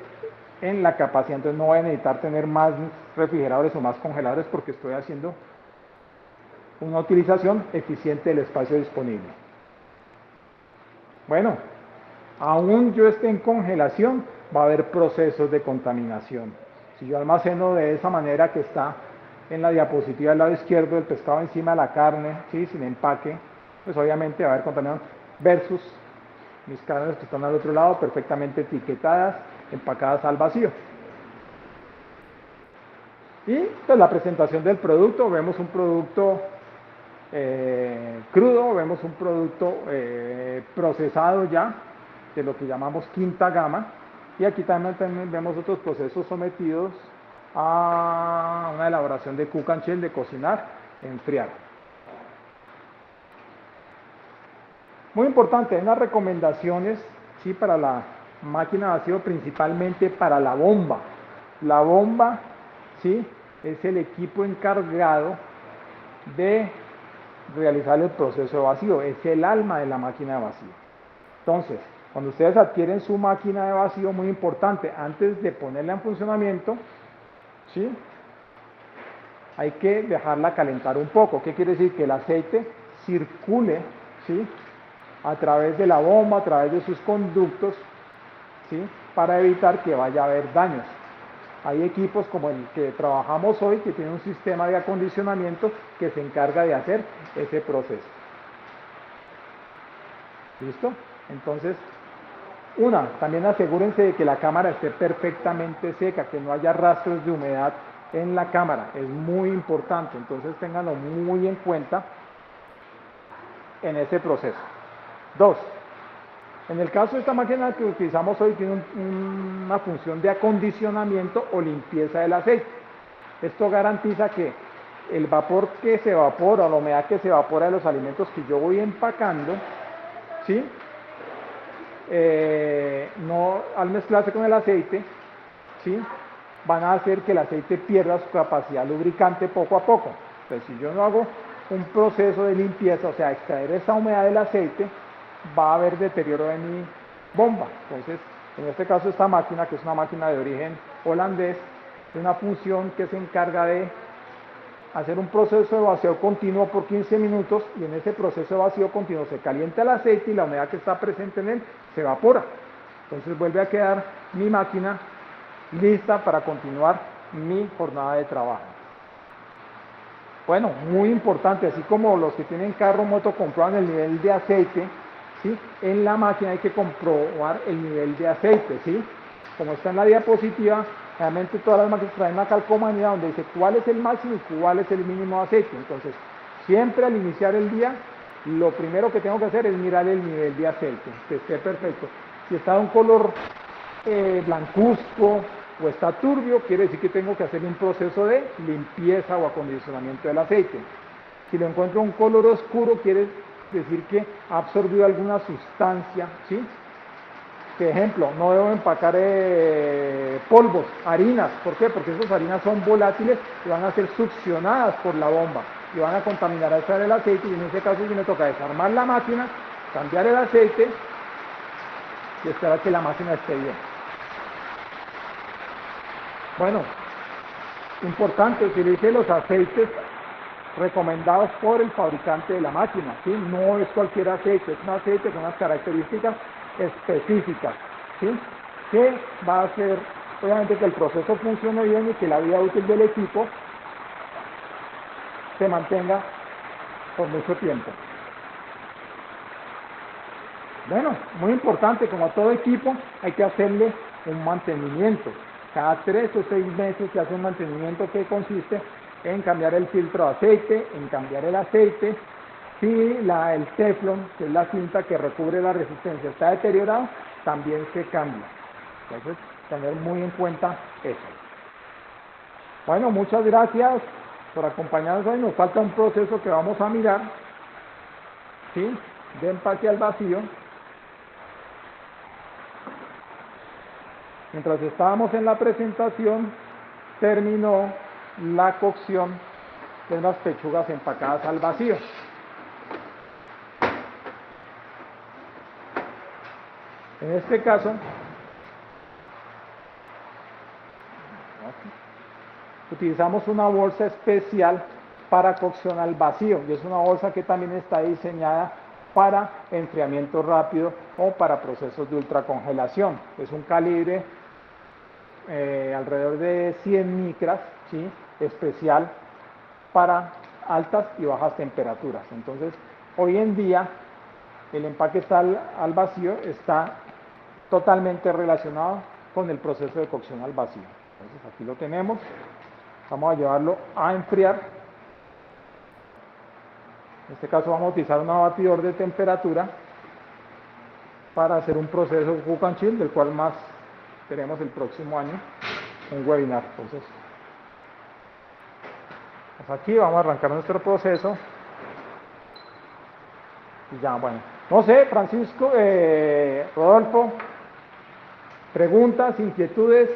en la capacidad. Entonces, no voy a necesitar tener más refrigeradores o más congeladores porque estoy haciendo una utilización eficiente del espacio disponible. Bueno, aún yo esté en congelación, va a haber procesos de contaminación. Si yo almaceno de esa manera que está en la diapositiva del lado izquierdo, el pescado encima de la carne, ¿sí? Sin empaque, pues obviamente va a haber contaminación versus mis carnes que están al otro lado, perfectamente etiquetadas, empacadas al vacío. Y pues la presentación del producto, vemos un producto crudo, vemos un producto procesado ya, de lo que llamamos quinta gama, y aquí también vemos otros procesos sometidos a una elaboración de cook and chill, de cocinar, enfriar. Muy importante, hay unas recomendaciones ¿sí? Para la máquina de vacío, principalmente para la bomba. La bomba ¿sí? Es el equipo encargado de realizar el proceso de vacío, es el alma de la máquina de vacío. Entonces, cuando ustedes adquieren su máquina de vacío, muy importante, antes de ponerla en funcionamiento, ¿sí? Hay que dejarla calentar un poco. ¿Qué quiere decir? Que el aceite circule ¿sí? A través de la bomba, a través de sus conductos, ¿sí? Para evitar que vaya a haber daños. Hay equipos como el que trabajamos hoy que tiene un sistema de acondicionamiento que se encarga de hacer ese proceso. ¿Listo? Entonces, también asegúrense de que la cámara esté perfectamente seca, que no haya rastros de humedad en la cámara. Es muy importante, entonces ténganlo muy en cuenta en ese proceso. 2. En el caso de esta máquina que utilizamos hoy, tiene una función de acondicionamiento o limpieza del aceite. Esto garantiza que el vapor que se evapora o la humedad que se evapora de los alimentos que yo voy empacando, ¿sí? No, al mezclarse con el aceite, ¿sí? Van a hacer que el aceite pierda su capacidad lubricante poco a poco. Entonces, si yo no hago un proceso de limpieza, o sea, extraer esa humedad del aceite, va a haber deterioro de mi bomba. Entonces, en este caso, esta máquina, que es una máquina de origen holandés, tiene una función que se encarga de hacer un proceso de vacío continuo por 15 minutos, y en ese proceso de vacío continuo se calienta el aceite y la humedad que está presente en él se evapora. Entonces vuelve a quedar mi máquina lista para continuar mi jornada de trabajo. Bueno, muy importante, así como los que tienen carro o moto comprueban el nivel de aceite, ¿sí? En la máquina hay que comprobar el nivel de aceite, ¿sí? Como está en la diapositiva, realmente todas las máquinas traen una calcomanía donde dice cuál es el máximo y cuál es el mínimo de aceite. Entonces, siempre al iniciar el día, lo primero que tengo que hacer es mirar el nivel de aceite, que esté perfecto. Si está de un color blancuzco o está turbio, quiere decir que tengo que hacer un proceso de limpieza o acondicionamiento del aceite. Si lo encuentro un color oscuro, quiere decir que ha absorbido alguna sustancia, ¿sí? Por ejemplo, no debo empacar polvos, harinas. ¿Por qué? Porque esas harinas son volátiles y van a ser succionadas por la bomba y van a contaminar el aceite, y en ese caso sí me toca desarmar la máquina, cambiar el aceite y esperar que la máquina esté bien. Bueno, importante, utilice los aceites recomendados por el fabricante de la máquina, ¿sí? No es cualquier aceite, es un aceite con unas características específicas, ¿sí? Que va a hacer, obviamente, que el proceso funcione bien y que la vida útil del equipo se mantenga por mucho tiempo. Bueno, muy importante, como a todo equipo hay que hacerle un mantenimiento. Cada 3 o 6 meses se hace un mantenimiento que consiste en cambiar el filtro de aceite, en cambiar el aceite. Si el teflón, que es la cinta que recubre la resistencia, está deteriorado, también se cambia. Entonces, tener muy en cuenta eso. Bueno, muchas gracias por acompañarnos hoy. Nos falta un proceso que vamos a mirar, ¿sí? De empaque al vacío. Mientras estábamos en la presentación, terminó la cocción de las pechugas empacadas al vacío. En este caso, utilizamos una bolsa especial para cocción al vacío, y es una bolsa que también está diseñada para enfriamiento rápido o para procesos de ultracongelación. Es un calibre alrededor de 100 micras, ¿sí? Especial para altas y bajas temperaturas. Entonces, hoy en día, el empaque al vacío está totalmente relacionado con el proceso de cocción al vacío. Entonces, aquí lo tenemos. Vamos a llevarlo a enfriar. En este caso vamos a utilizar un batidor de temperatura para hacer un proceso Cook and Chill, del cual más tenemos el próximo año, un webinar. Entonces, pues aquí vamos a arrancar nuestro proceso. Y ya, bueno, no sé, Francisco, Rodolfo, preguntas, inquietudes.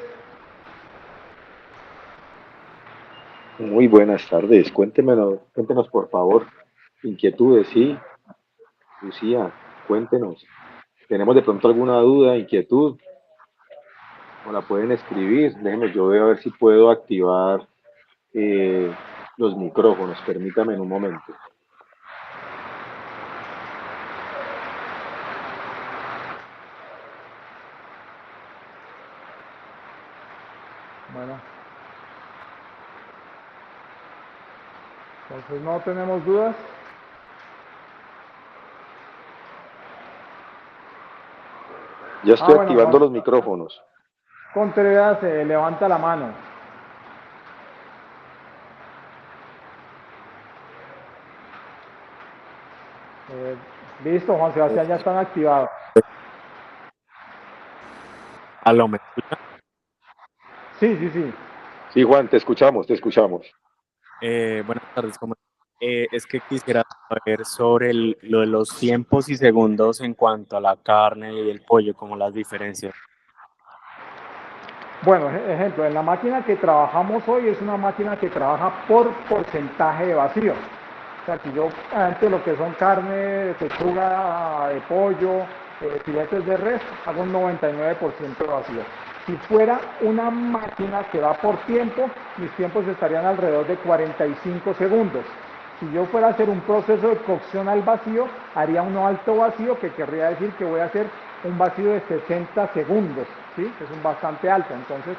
Muy buenas tardes. Cuéntenos por favor. Inquietudes, sí. Lucía, cuéntenos. ¿Tenemos de pronto alguna duda, inquietud? ¿O la pueden escribir? Déjenme, yo veo a ver si puedo activar los micrófonos. Permítame en un momento. Bueno, entonces no tenemos dudas. Ya estoy Bueno, activando los micrófonos. Contreras, levanta la mano. Listo, Juan Sebastián, ya están activados. ¿Aló, me escucha? Sí, sí, sí. Sí, Juan, te escuchamos, te escuchamos. Buenas tardes, ¿cómo estás? Es que quisiera saber sobre lo de los tiempos y segundos en cuanto a la carne y el pollo, como las diferencias. Bueno, ejemplo, en la máquina que trabajamos hoy es una máquina que trabaja por porcentaje de vacío. O sea, que yo, antes lo que son carne, de pechuga, de pollo, filetes de res, hago un 99% de vacío. Si fuera una máquina que va por tiempo, mis tiempos estarían alrededor de 45 segundos. Si yo fuera a hacer un proceso de cocción al vacío, haría un alto vacío, que querría decir que voy a hacer un vacío de 60 segundos, ¿sí? Que es un bastante alto. Entonces,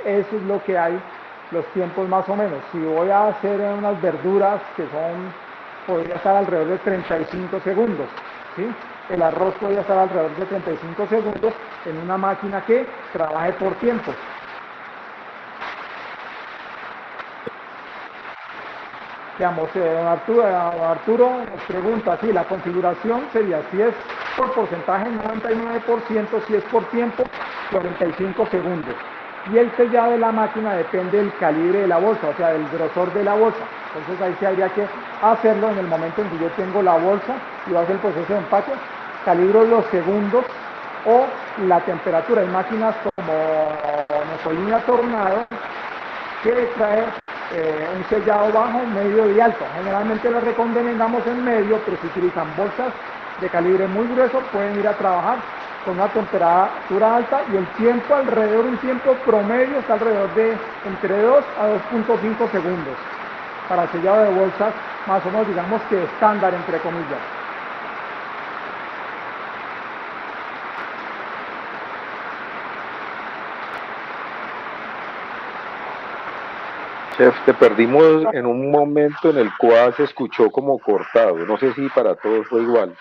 eso es lo que hay, los tiempos más o menos. Si voy a hacer unas verduras podría estar alrededor de 35 segundos, ¿sí? El arroz podría estar alrededor de 35 segundos en una máquina que trabaje por tiempo. Digamos, don Arturo nos pregunta, sí, la configuración sería, si es por porcentaje 99%, si es por tiempo 45 segundos. Y el sellado de la máquina depende del calibre de la bolsa, o sea, del grosor de la bolsa. Entonces ahí sí habría que hacerlo en el momento en que yo tengo la bolsa y va a hacer el proceso de empaque, calibro los segundos o la temperatura. Hay máquinas como Nesolina Tornado que trae un sellado bajo, medio y alto. Generalmente lo recomendamos en medio, pero si utilizan bolsas de calibre muy grueso pueden ir a trabajar con una temperatura alta, y el tiempo alrededor, un tiempo promedio está alrededor de entre 2 a 2.5 segundos para el sellado de bolsas, más o menos digamos que estándar, entre comillas. Chef, te perdimos en un momento en el cual se escuchó como cortado. No sé si para todos fue igual.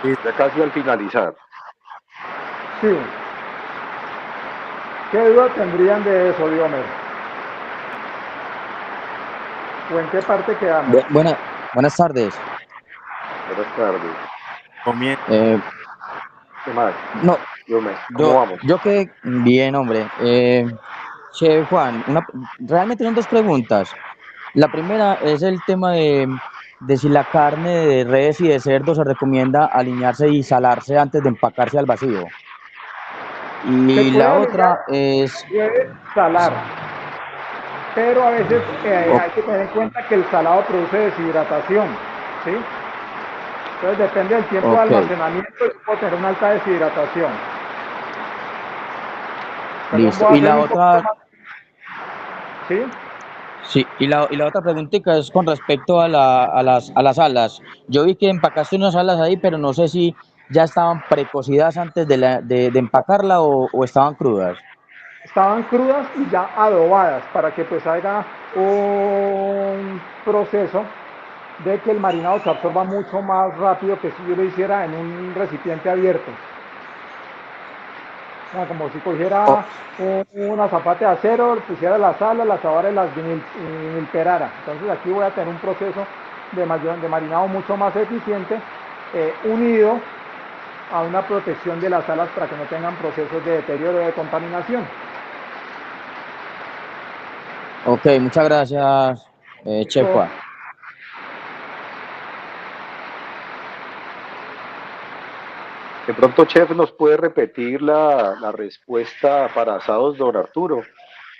Sí. Ya casi al finalizar. Sí. ¿Qué duda tendrían de eso, Diomer? ¿O en qué parte quedamos? Buenas tardes. Buenas tardes. Comienza. ¿Qué más? No, ¿Cómo vamos? yo quedé bien, hombre. Che, Juan, realmente son dos preguntas. La primera es el tema de si la carne de res y de cerdo se recomienda aliñarse y salarse antes de empacarse al vacío. Se Y puede la aliviar, otra es, puede salar, pero a veces o- hay que tener en cuenta que el salado produce deshidratación, ¿sí? Entonces depende del tiempo de ok, almacenamiento, yo puedo tener una alta deshidratación. Perdón, listo. voy a Y hacer la un poquito otra, más, ¿sí? sí, y la otra preguntita es con respecto a a las alas. Yo vi que empacaste unas alas ahí, pero no sé si ya estaban precocidas antes de empacarla o estaban crudas. Estaban crudas y ya adobadas para que pues haga un proceso de que el marinado se absorba mucho más rápido que si yo lo hiciera en un recipiente abierto. O sea, como si O- cogiera una zapata de acero, pusiera las alas, las lavara y las vinilperara. Entonces aquí voy a tener un proceso de marinado mucho más eficiente, unido a una protección de las alas para que no tengan procesos de deterioro o de contaminación. ok, muchas gracias, Chef Listo. Juan. De pronto, chef, ¿nos puede repetir la respuesta para asados, don Arturo?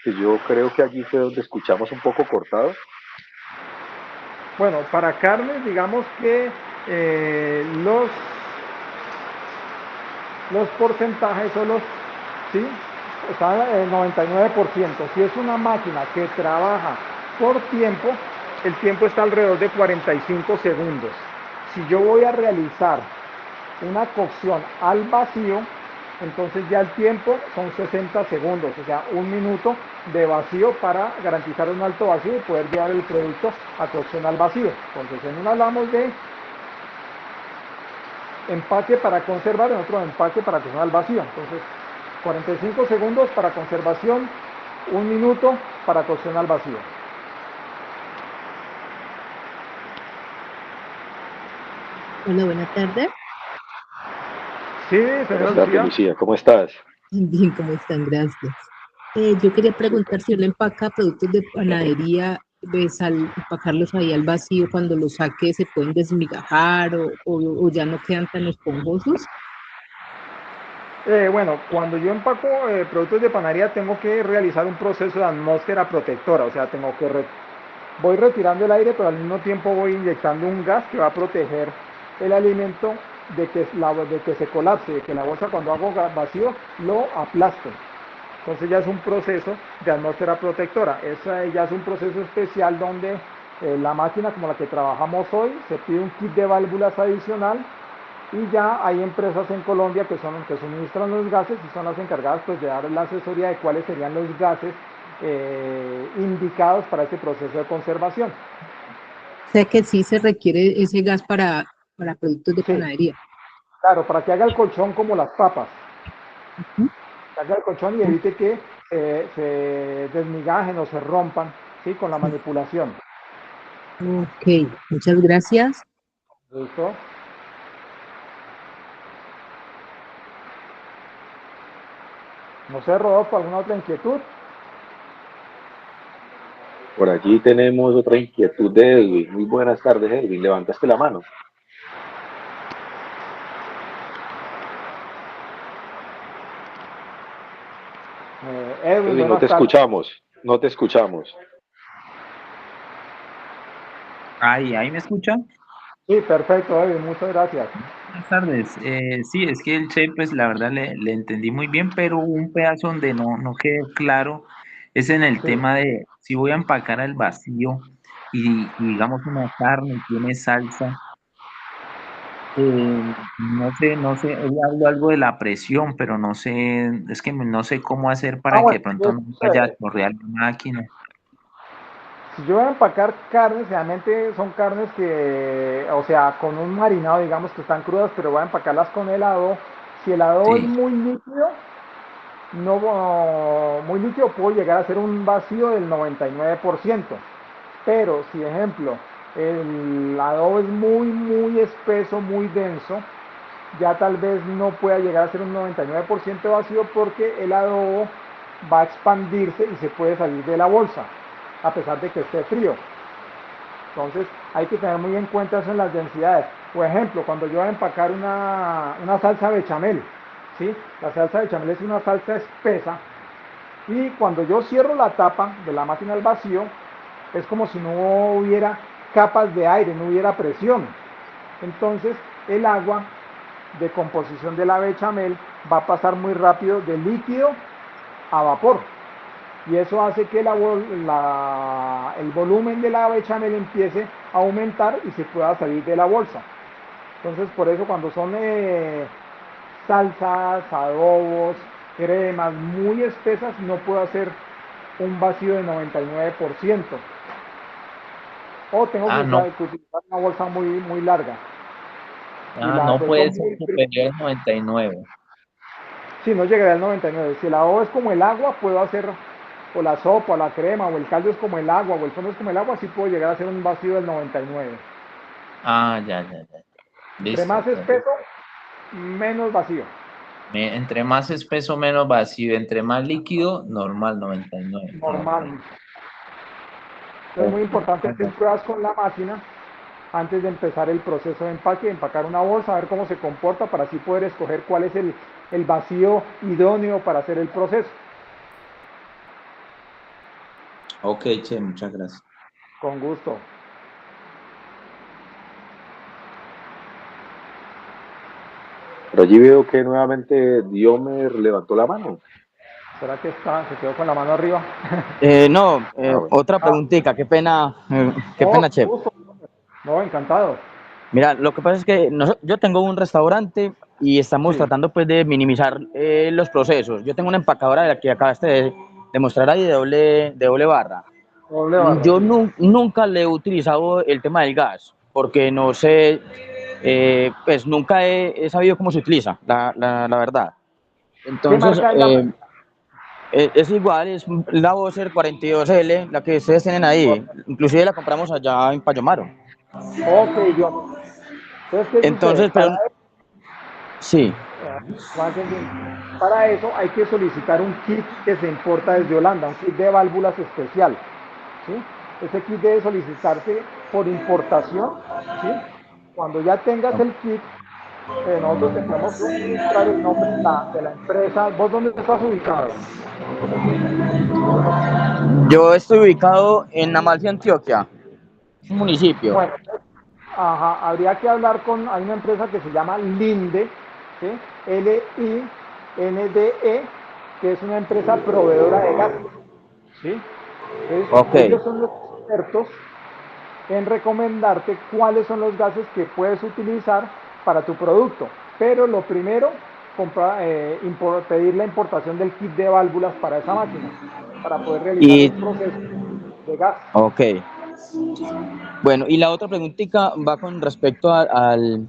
Que yo creo que allí fue donde escuchamos un poco cortado. Bueno, para carnes, digamos que los porcentajes son ¿sí? Está el 99%. Si es una máquina que trabaja por tiempo, el tiempo está alrededor de 45 segundos. Si yo voy a realizar una cocción al vacío, entonces ya el tiempo son 60 segundos, o sea, un minuto de vacío para garantizar un alto vacío y poder llevar el producto a cocción al vacío. Entonces, en uno hablamos de empaque para conservar, en otro empaque para cocción al vacío. Entonces, 45 segundos para conservación, un minuto para cocción al vacío. Hola, buenas tardes. Sí, señora Buenas tardes, Lucía. Lucía, ¿cómo estás? Bien, ¿cómo están? Gracias. Yo quería preguntar Súper. si uno empaca productos de panadería, pues al empacarlos ahí al vacío, cuando los saque, ¿se pueden desmigajar o ya no quedan tan esponjosos? Bueno, cuando yo empaco productos de panadería tengo que realizar un proceso de atmósfera protectora, o sea, voy retirando el aire, pero al mismo tiempo voy inyectando un gas que va a proteger el alimento de que se colapse, de que la bolsa cuando hago vacío lo aplaste. Entonces ya es un proceso de atmósfera protectora. Esa ya es un proceso especial donde la máquina como la que trabajamos hoy se pide un kit de válvulas adicional y ya hay empresas en Colombia que son los que suministran los gases y son las encargadas pues de dar la asesoría de cuáles serían los gases indicados para este proceso de conservación. O sea que sí se requiere ese gas para productos de Sí, panadería. claro, para que haga el colchón como las papas, Ujú. que haga el colchón y evite que se desmigajen o se rompan, ¿sí? Con la Sí. manipulación. Ok, muchas gracias. ¿Listo? No sé, Rodolfo, ¿alguna otra inquietud? Por allí tenemos otra inquietud de Edwin. Muy buenas tardes, Edwin. ¿Levantaste la mano? Edwin, Edwin, no te buenas tardes. escuchamos. No te escuchamos. Ahí me escuchan. Sí, perfecto, Edwin, muchas gracias. Buenas tardes. Sí, es que el chef, pues la verdad le entendí muy bien, pero un pedazo donde no quedé claro es en el Sí. tema de si voy a empacar al vacío y digamos una carne y tiene salsa, no sé, él habló algo de la presión, pero no sé, es que no sé cómo hacer para que Bueno, de pronto no vaya a chévere. chorrear la máquina. Si yo voy a empacar carnes, realmente son carnes que, o sea, con un marinado, digamos que están crudas, pero voy a empacarlas con helado. Si el adobo es Sí, muy líquido, no muy líquido, puedo llegar a hacer un vacío del 99%. Pero si, ejemplo, el adobo es muy espeso, muy denso, ya tal vez no pueda llegar a ser un 99% vacío porque el adobo va a expandirse y se puede salir de la bolsa, a pesar de que esté frío. Entonces hay que tener muy en cuenta eso en las densidades. Por ejemplo, cuando yo voy a empacar una salsa bechamel, ¿sí? La salsa bechamel es una salsa espesa y cuando yo cierro la tapa de la máquina al vacío, es como si no hubiera capas de aire, no hubiera presión. Entonces el agua de composición de la bechamel va a pasar muy rápido de líquido a vapor. Y eso hace que el volumen de la bechamel empiece a aumentar y se pueda salir de la bolsa. Entonces por eso cuando son salsas, adobos, cremas muy espesas, no puedo hacer un vacío de 99%. O tengo que No, utilizar una bolsa muy larga. Y no pues puede son ser muy, superior al 99. sí, no llegaría al 99. Si el adobo es como el agua, puedo hacer o la sopa, o la crema, o el caldo es como el agua, o el fondo es como el agua, sí puedo llegar a hacer un vacío del 99. Ya. Entre Listo. más espeso, menos vacío. Entre más espeso, menos vacío. Entre más líquido, normal, 99. Normal. Es Ok. muy importante hacer pruebas con la máquina antes de empezar el proceso de empaque, empacar una bolsa, ver cómo se comporta para así poder escoger cuál es el vacío idóneo para hacer el proceso. Ok, che, muchas gracias. Con gusto. Por allí veo que nuevamente Diomer levantó la mano. ¿Será que se quedó con la mano arriba? No, Bueno. otra preguntita, qué Oh, pena, con chef. gusto. No, encantado. Mira, lo que pasa es que yo tengo un restaurante y estamos Sí, tratando pues de minimizar los procesos. Yo tengo una empacadora de la que acabaste de mostrar ahí de doble barra. doble barra, Yo sí. nunca le he utilizado el tema del gas, porque no sé, pues nunca he sabido cómo se utiliza, la verdad. ¿Qué Entonces, marca es la máquina? es igual, es la Boser 42L, la que ustedes tienen ahí. Inclusive la compramos allá en Payomaro. Ok, Dios. Entonces, ¿qué sucede? Entonces, pero sí, Para eso hay que solicitar un kit que se importa desde Holanda, un kit de válvulas especial. ¿Sí? Ese kit debe solicitarse por importación. ¿Sí? Cuando ya tengas el kit, nosotros te podemos suministrar el nombre de la empresa. ¿Vos dónde estás ubicado? yo estoy ubicado en Amalfi, Antioquia, un municipio. Bueno, ajá, habría que hablar hay una empresa que se llama Linde, ¿sí? Linde, que es una empresa proveedora de gas, ¿sí? Entonces, Ok. ellos son los expertos en recomendarte cuáles son los gases que puedes utilizar para tu producto. Pero lo primero, pedir la importación del kit de válvulas para esa máquina, para poder realizar Y, los procesos de gas. ok. Bueno, y la otra preguntita va con respecto al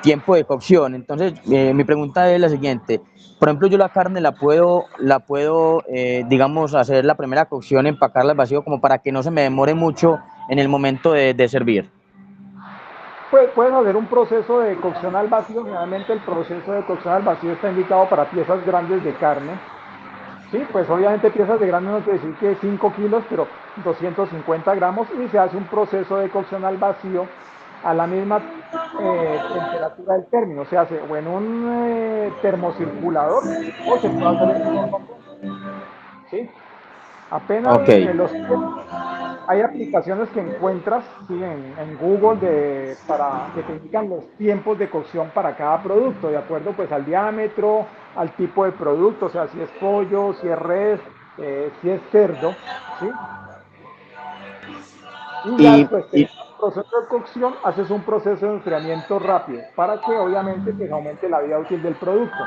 tiempo de cocción. Entonces, mi pregunta es la siguiente. Por ejemplo, yo la carne la puedo, digamos, hacer la primera cocción, empacarla al vacío como para que no se me demore mucho en el momento de servir. Puedes hacer un proceso de cocción al vacío. Generalmente el proceso de cocción al vacío está indicado para piezas grandes de carne. Sí, pues obviamente piezas de grande no quiere decir que 5 kilos, pero 250 gramos y se hace un proceso de cocción al vacío a la misma temperatura del término. Se hace o en un termocirculador o se puede hacer en un horno. ¿Sí? Apenas Ok. hay aplicaciones que encuentras, ¿sí? en Google para que te indican los tiempos de cocción para cada producto, de acuerdo pues al diámetro, al tipo de producto, o sea, si es pollo, si es res, si es cerdo, ¿sí? Y ya Y, después y, el proceso de cocción, haces un proceso de enfriamiento rápido para que obviamente pues aumente la vida útil del producto.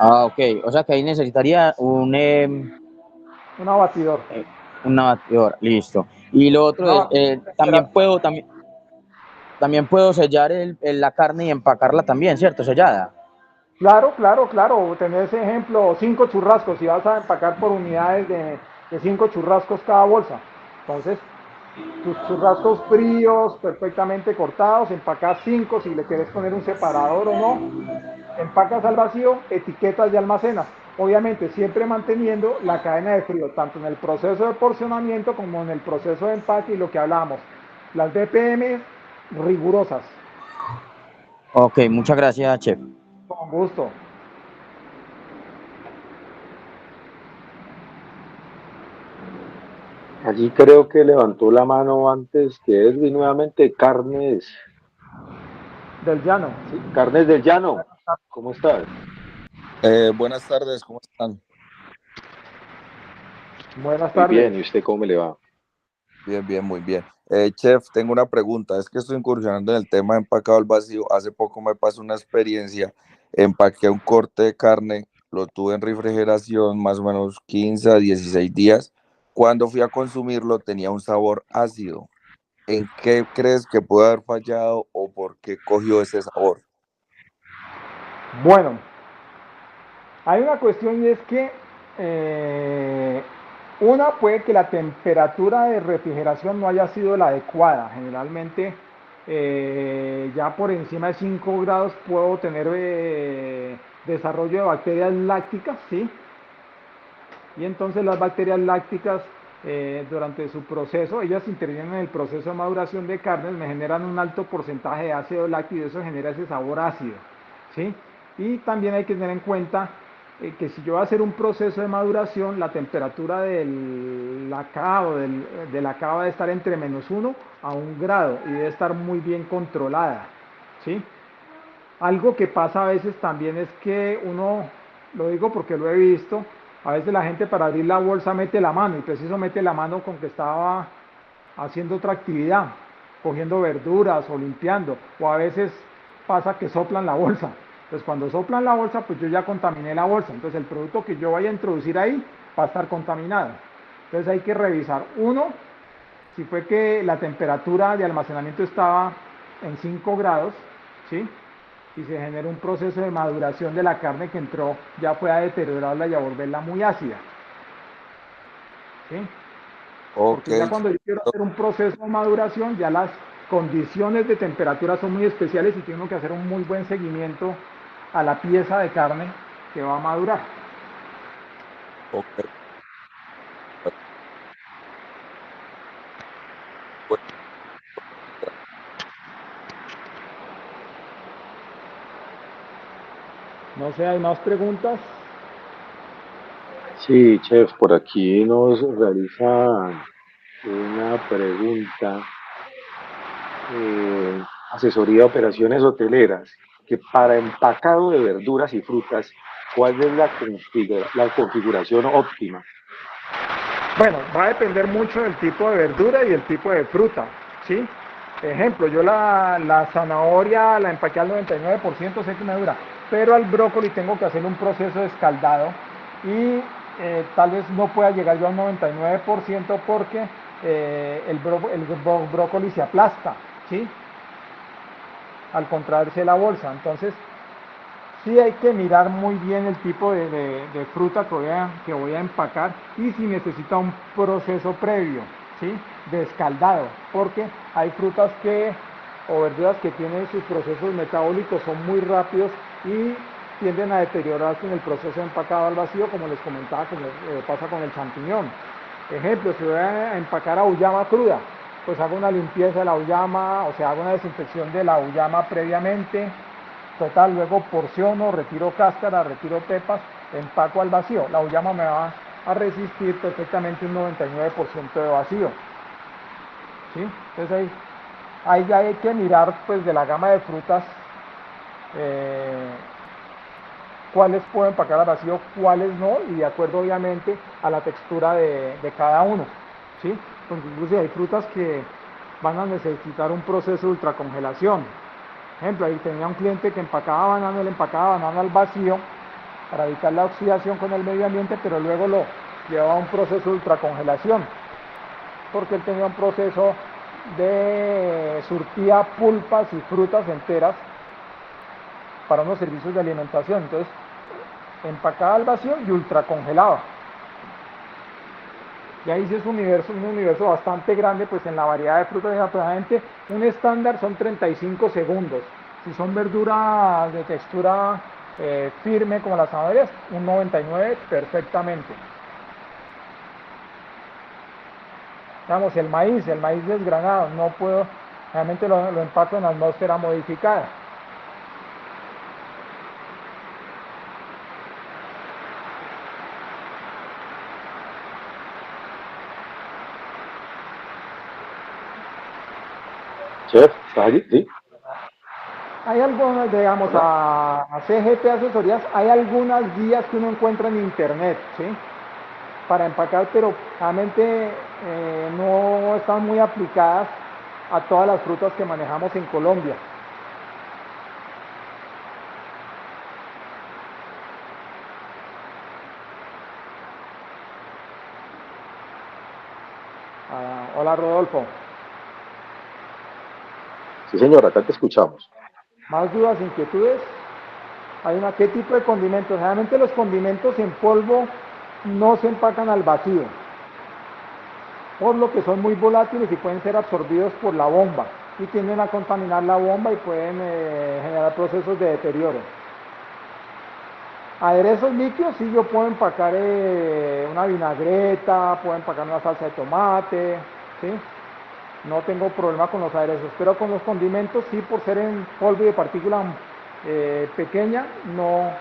ok. O sea que ahí necesitaría Un abatidor. una batidora. Listo. Y lo otro Una es, batidora de también puedo sellar la carne y empacarla también, ¿cierto? Sellada. Claro, claro, claro. Tener ese ejemplo, 5 churrascos, si vas a empacar por unidades de 5 churrascos cada bolsa. Entonces, tus churrascos fríos, perfectamente cortados, empacas 5 si le quieres poner un separador o no. Empacas al vacío, etiquetas y almacenas. Obviamente, siempre manteniendo la cadena de frío, tanto en el proceso de porcionamiento como en el proceso de empaque y lo que hablábamos. Las BPM rigurosas. Ok, muchas gracias, chef. Con Gusto. Allí creo que levantó la mano antes que Edwin nuevamente. Carnes, Del llano. sí, Carnes del Llano. ¿Cómo estás? Buenas tardes, ¿cómo están? Buenas Muy tardes. bien, ¿y usted cómo le va? Bien, bien, muy bien. Chef, tengo una pregunta. Es que estoy incursionando en el tema de empacado al vacío. Hace poco me pasó una experiencia. Empaqué un corte de carne, lo tuve en refrigeración más o menos 15 a 16 días. Cuando fui a consumirlo tenía un sabor ácido. ¿En qué crees que puede haber fallado o por qué cogió ese sabor? Bueno, hay una cuestión y es que eh, una puede que la temperatura de refrigeración no haya sido la adecuada. Generalmente ya por encima de 5 grados puedo tener desarrollo de bacterias lácticas, ¿sí? Y entonces las bacterias lácticas durante su proceso, ellas intervienen en el proceso de maduración de carnes, me generan un alto porcentaje de ácido láctico y eso genera ese sabor ácido, ¿sí? Y también hay que tener en cuenta que si yo voy a hacer un proceso de maduración, la temperatura del cacao debe estar entre -1 a 1 grado y debe estar muy bien controlada, ¿sí? Algo que pasa a veces también es que uno, lo digo porque lo he visto, a veces la gente para abrir la bolsa mete la mano y preciso mete la mano con que estaba haciendo otra actividad, cogiendo verduras o limpiando, o a veces pasa que soplan la bolsa. Entonces cuando soplan la bolsa, pues yo ya contaminé la bolsa, entonces el producto que yo vaya a introducir ahí va a estar contaminado. Entonces hay que revisar, uno, si fue que la temperatura de almacenamiento estaba en 5 grados, ¿sí? Y se genera un proceso de maduración de la carne que entró, ya fue a deteriorarla y a volverla muy ácida, ¿sí? Ok, Porque ya cuando yo quiero hacer un proceso de maduración, ya las condiciones de temperatura son muy especiales y tengo que hacer un muy buen seguimiento a la pieza de carne que va a madurar. ok. Pues, No sé, ¿hay más preguntas? Sí, chef, por aquí nos realizan una pregunta. Asesoría de operaciones hoteleras, que para empacado de verduras y frutas, ¿cuál es la configuración óptima? Bueno, va a depender mucho del tipo de verdura y el tipo de fruta, ¿sí? Ejemplo, yo la zanahoria la empaqué al 99%, sé que me dura, pero al brócoli tengo que hacer un proceso de escaldado y tal vez no pueda llegar yo al 99% porque el brócoli se aplasta, ¿sí? Al contraerse la bolsa. Entonces, sí hay que mirar muy bien el tipo de fruta que voy a empacar y si necesita un proceso previo, ¿sí? De escaldado, porque hay frutas o verduras que tienen sus procesos metabólicos, son muy rápidos y tienden a deteriorarse en el proceso de empacado al vacío, como les comentaba, como pasa con el champiñón. Ejemplo, si voy a empacar auyama cruda, pues hago una limpieza de la auyama, o sea, hago una desinfección de la auyama previamente. Total, luego porciono, retiro cáscara, retiro pepas, empaco al vacío. La auyama me va a resistir perfectamente un 99% de vacío, ¿sí? Entonces ahí ya hay que mirar pues de la gama de frutas eh, cuáles puedo empacar al vacío, cuáles no, y de acuerdo obviamente a la textura de cada uno, ¿sí? Porque incluso hay frutas que van a necesitar un proceso de ultracongelación. Por ejemplo, ahí tenía un cliente que empacaba banano, él empacaba banano al vacío para evitar la oxidación con el medio ambiente, pero luego lo llevaba a un proceso de ultracongelación, porque él tenía un proceso de surtía pulpas y frutas enteras para unos servicios de alimentación. Entonces, empacaba al vacío y ultracongelaba. Y ahí sí es un universo bastante grande, pues en la variedad de frutas, aproximadamente un estándar son 35 segundos. Si son verduras de textura firme como las zanahorias, un 99 perfectamente. Vamos, el maíz desgranado, no puedo, realmente lo empaco en atmósfera modificada. Chef, ¿estás allí? Sí. Hay algunas, digamos, a CGP Asesorías, hay algunas guías que uno encuentra en internet, ¿sí? Para empacar, pero realmente no están muy aplicadas a todas las frutas que manejamos en Colombia. Hola Rodolfo. Sí, señor, acá te escuchamos. ¿Más dudas, inquietudes? ¿Qué tipo de condimentos? Generalmente los condimentos en polvo no se empacan al vacío, por lo que son muy volátiles y pueden ser absorbidos por la bomba y tienden a contaminar la bomba y pueden generar procesos de deterioro. Aderezos líquidos, sí, yo puedo empacar una vinagreta, puedo empacar una salsa de tomate, ¿sí? No tengo problema con los aderezos, pero con los condimentos, sí, por ser en polvo y de partícula pequeña, no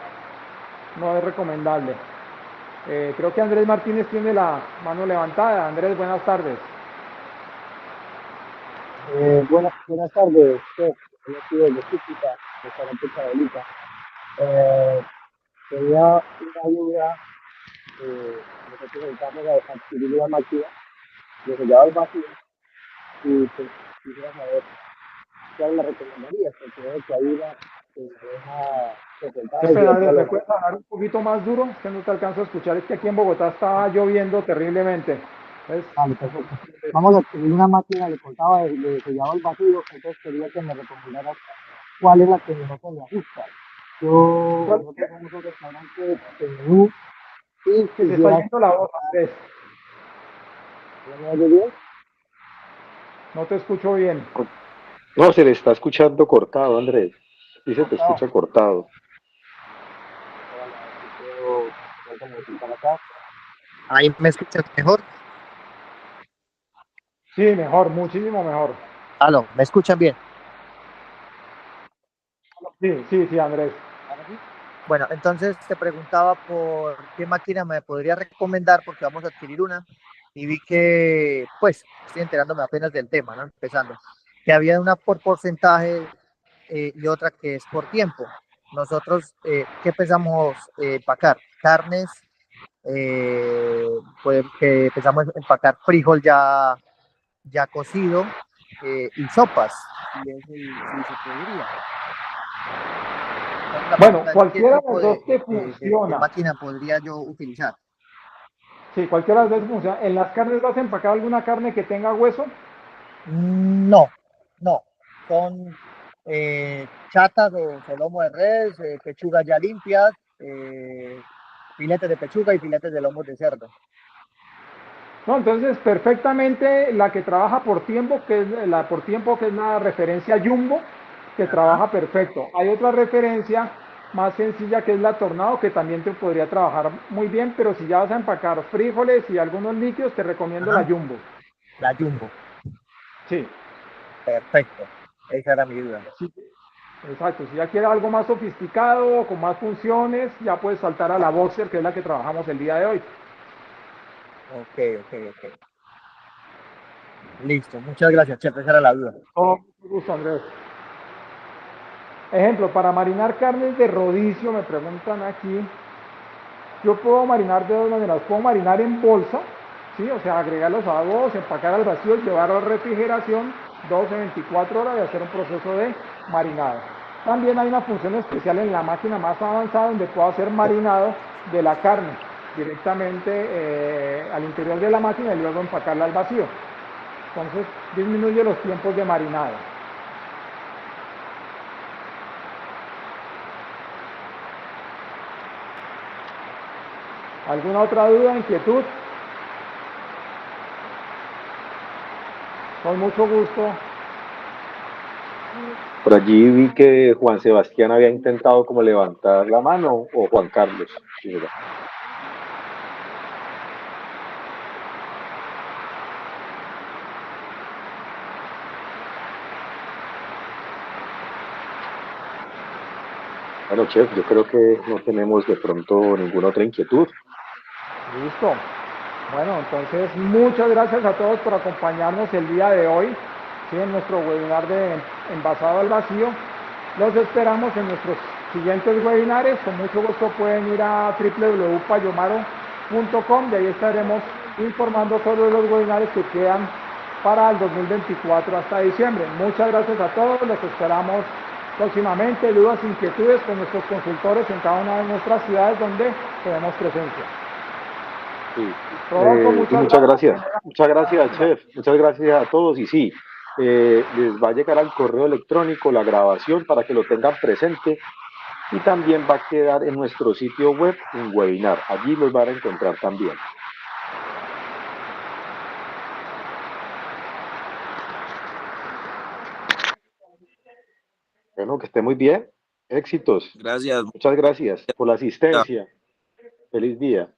es recomendable. Creo que Andrés Martínez tiene la mano levantada. Andrés, buenas tardes. Buenas tardes, chef. Yo soy de Cúcuta, restaurante Carolita. Tenía una duda. Nosotros necesitamos adquirir una máquina de sellado al vacío y pues quisiera saber cuál me recomendarías, porque veo que hay una que me deja porcentajes y Espera, otra Andrés, ¿me lo puedes hablar un poquito más duro? Que no te alcanzo a escuchar. Es que aquí en Bogotá está lloviendo terriblemente. Vale, perfecto. Vamos a adquirir una máquina, le contaba, de sellado al vacío, entonces quería que me recomendaras cuál es la que mejor se me ajusta. Nosotros somos un restaurante de menú y Que se está quisiera... yendo la voz, Andrés. ¿No me oye bien? No te escucho bien. No, se le está escuchando cortado, Andrés. Sí, se te Cortado. escucha cortado. Vale, a ver si puedo modificar acá. Ahí me escuchas mejor. Sí, mejor, muchísimo mejor. Aló, ¿me escuchan bien? Sí, Andrés. Bueno, entonces te preguntaba por qué máquina me podría recomendar, porque vamos a adquirir una y vi que, pues, estoy enterándome apenas del tema, ¿no? Empezando, que había una por porcentaje y otra que es por tiempo. Nosotros, ¿qué pensamos empacar? Carnes, pues, que pensamos empacar frijol ya cocido y sopas, si se podría. La Bueno, pregunta es, ¿qué cualquiera de tipo las dos te de funciona. máquina podría yo utilizar? Sí, cualquiera de las dos funciona. ¿En las carnes vas a empacar alguna carne que tenga hueso? No, son chatas o lomo de res, pechugas ya limpias, filetes de pechuga y filetes de lomo de cerdo. No, entonces perfectamente la que trabaja por tiempo, que es la referencia Jumbo, que trabaja perfecto. Hay otra referencia más sencilla que es la Tornado, que también te podría trabajar muy bien, pero si ya vas a empacar frijoles y algunos líquidos, te recomiendo la Jumbo. La Jumbo. Sí. Perfecto. Esa era mi duda. Sí, exacto. Si ya quieres algo más sofisticado, con más funciones, ya puedes saltar a la Boxer, que es la que trabajamos el día de hoy. Ok. Listo. Muchas gracias, chef. Esa era la duda. Con mucho gusto, Andrés. Ejemplo, para marinar carnes de rodicio, me preguntan aquí, yo puedo marinar de dos maneras. Puedo marinar en bolsa, ¿sí? O sea, agregar los sabores, empacar al vacío, llevarlo a refrigeración 12, 24 horas y hacer un proceso de marinado. También hay una función especial en la máquina más avanzada donde puedo hacer marinado de la carne directamente al interior de la máquina y luego empacarla al vacío. Entonces disminuye los tiempos de marinado. ¿Alguna otra duda, inquietud? Con mucho gusto. Por allí vi que Juan Sebastián había intentado como levantar la mano, o Juan Carlos. Mira. Bueno, chef, yo creo que no tenemos de pronto ninguna otra inquietud. Listo. Bueno, entonces muchas gracias a todos por acompañarnos el día de hoy. ¿sí? En nuestro webinar de envasado al vacío. Los esperamos en nuestros siguientes webinares. Con mucho gusto pueden ir a www.payomaro.com, de ahí estaremos informando sobre los webinares que quedan para el 2024 hasta diciembre. Muchas gracias a todos, los esperamos próximamente. Dudas, inquietudes con nuestros consultores en cada una de nuestras ciudades donde tenemos presencia. Sí. Rodolfo, Muchas gracias. Muchas gracias, chef. Muchas gracias a todos. Y sí, les va a llegar al correo electrónico la grabación para que lo tengan presente. Y también va a quedar en nuestro sitio web un webinar. Allí los van a encontrar también. Bueno, que esté muy bien. Éxitos. Gracias. Muchas gracias por la asistencia. Feliz día.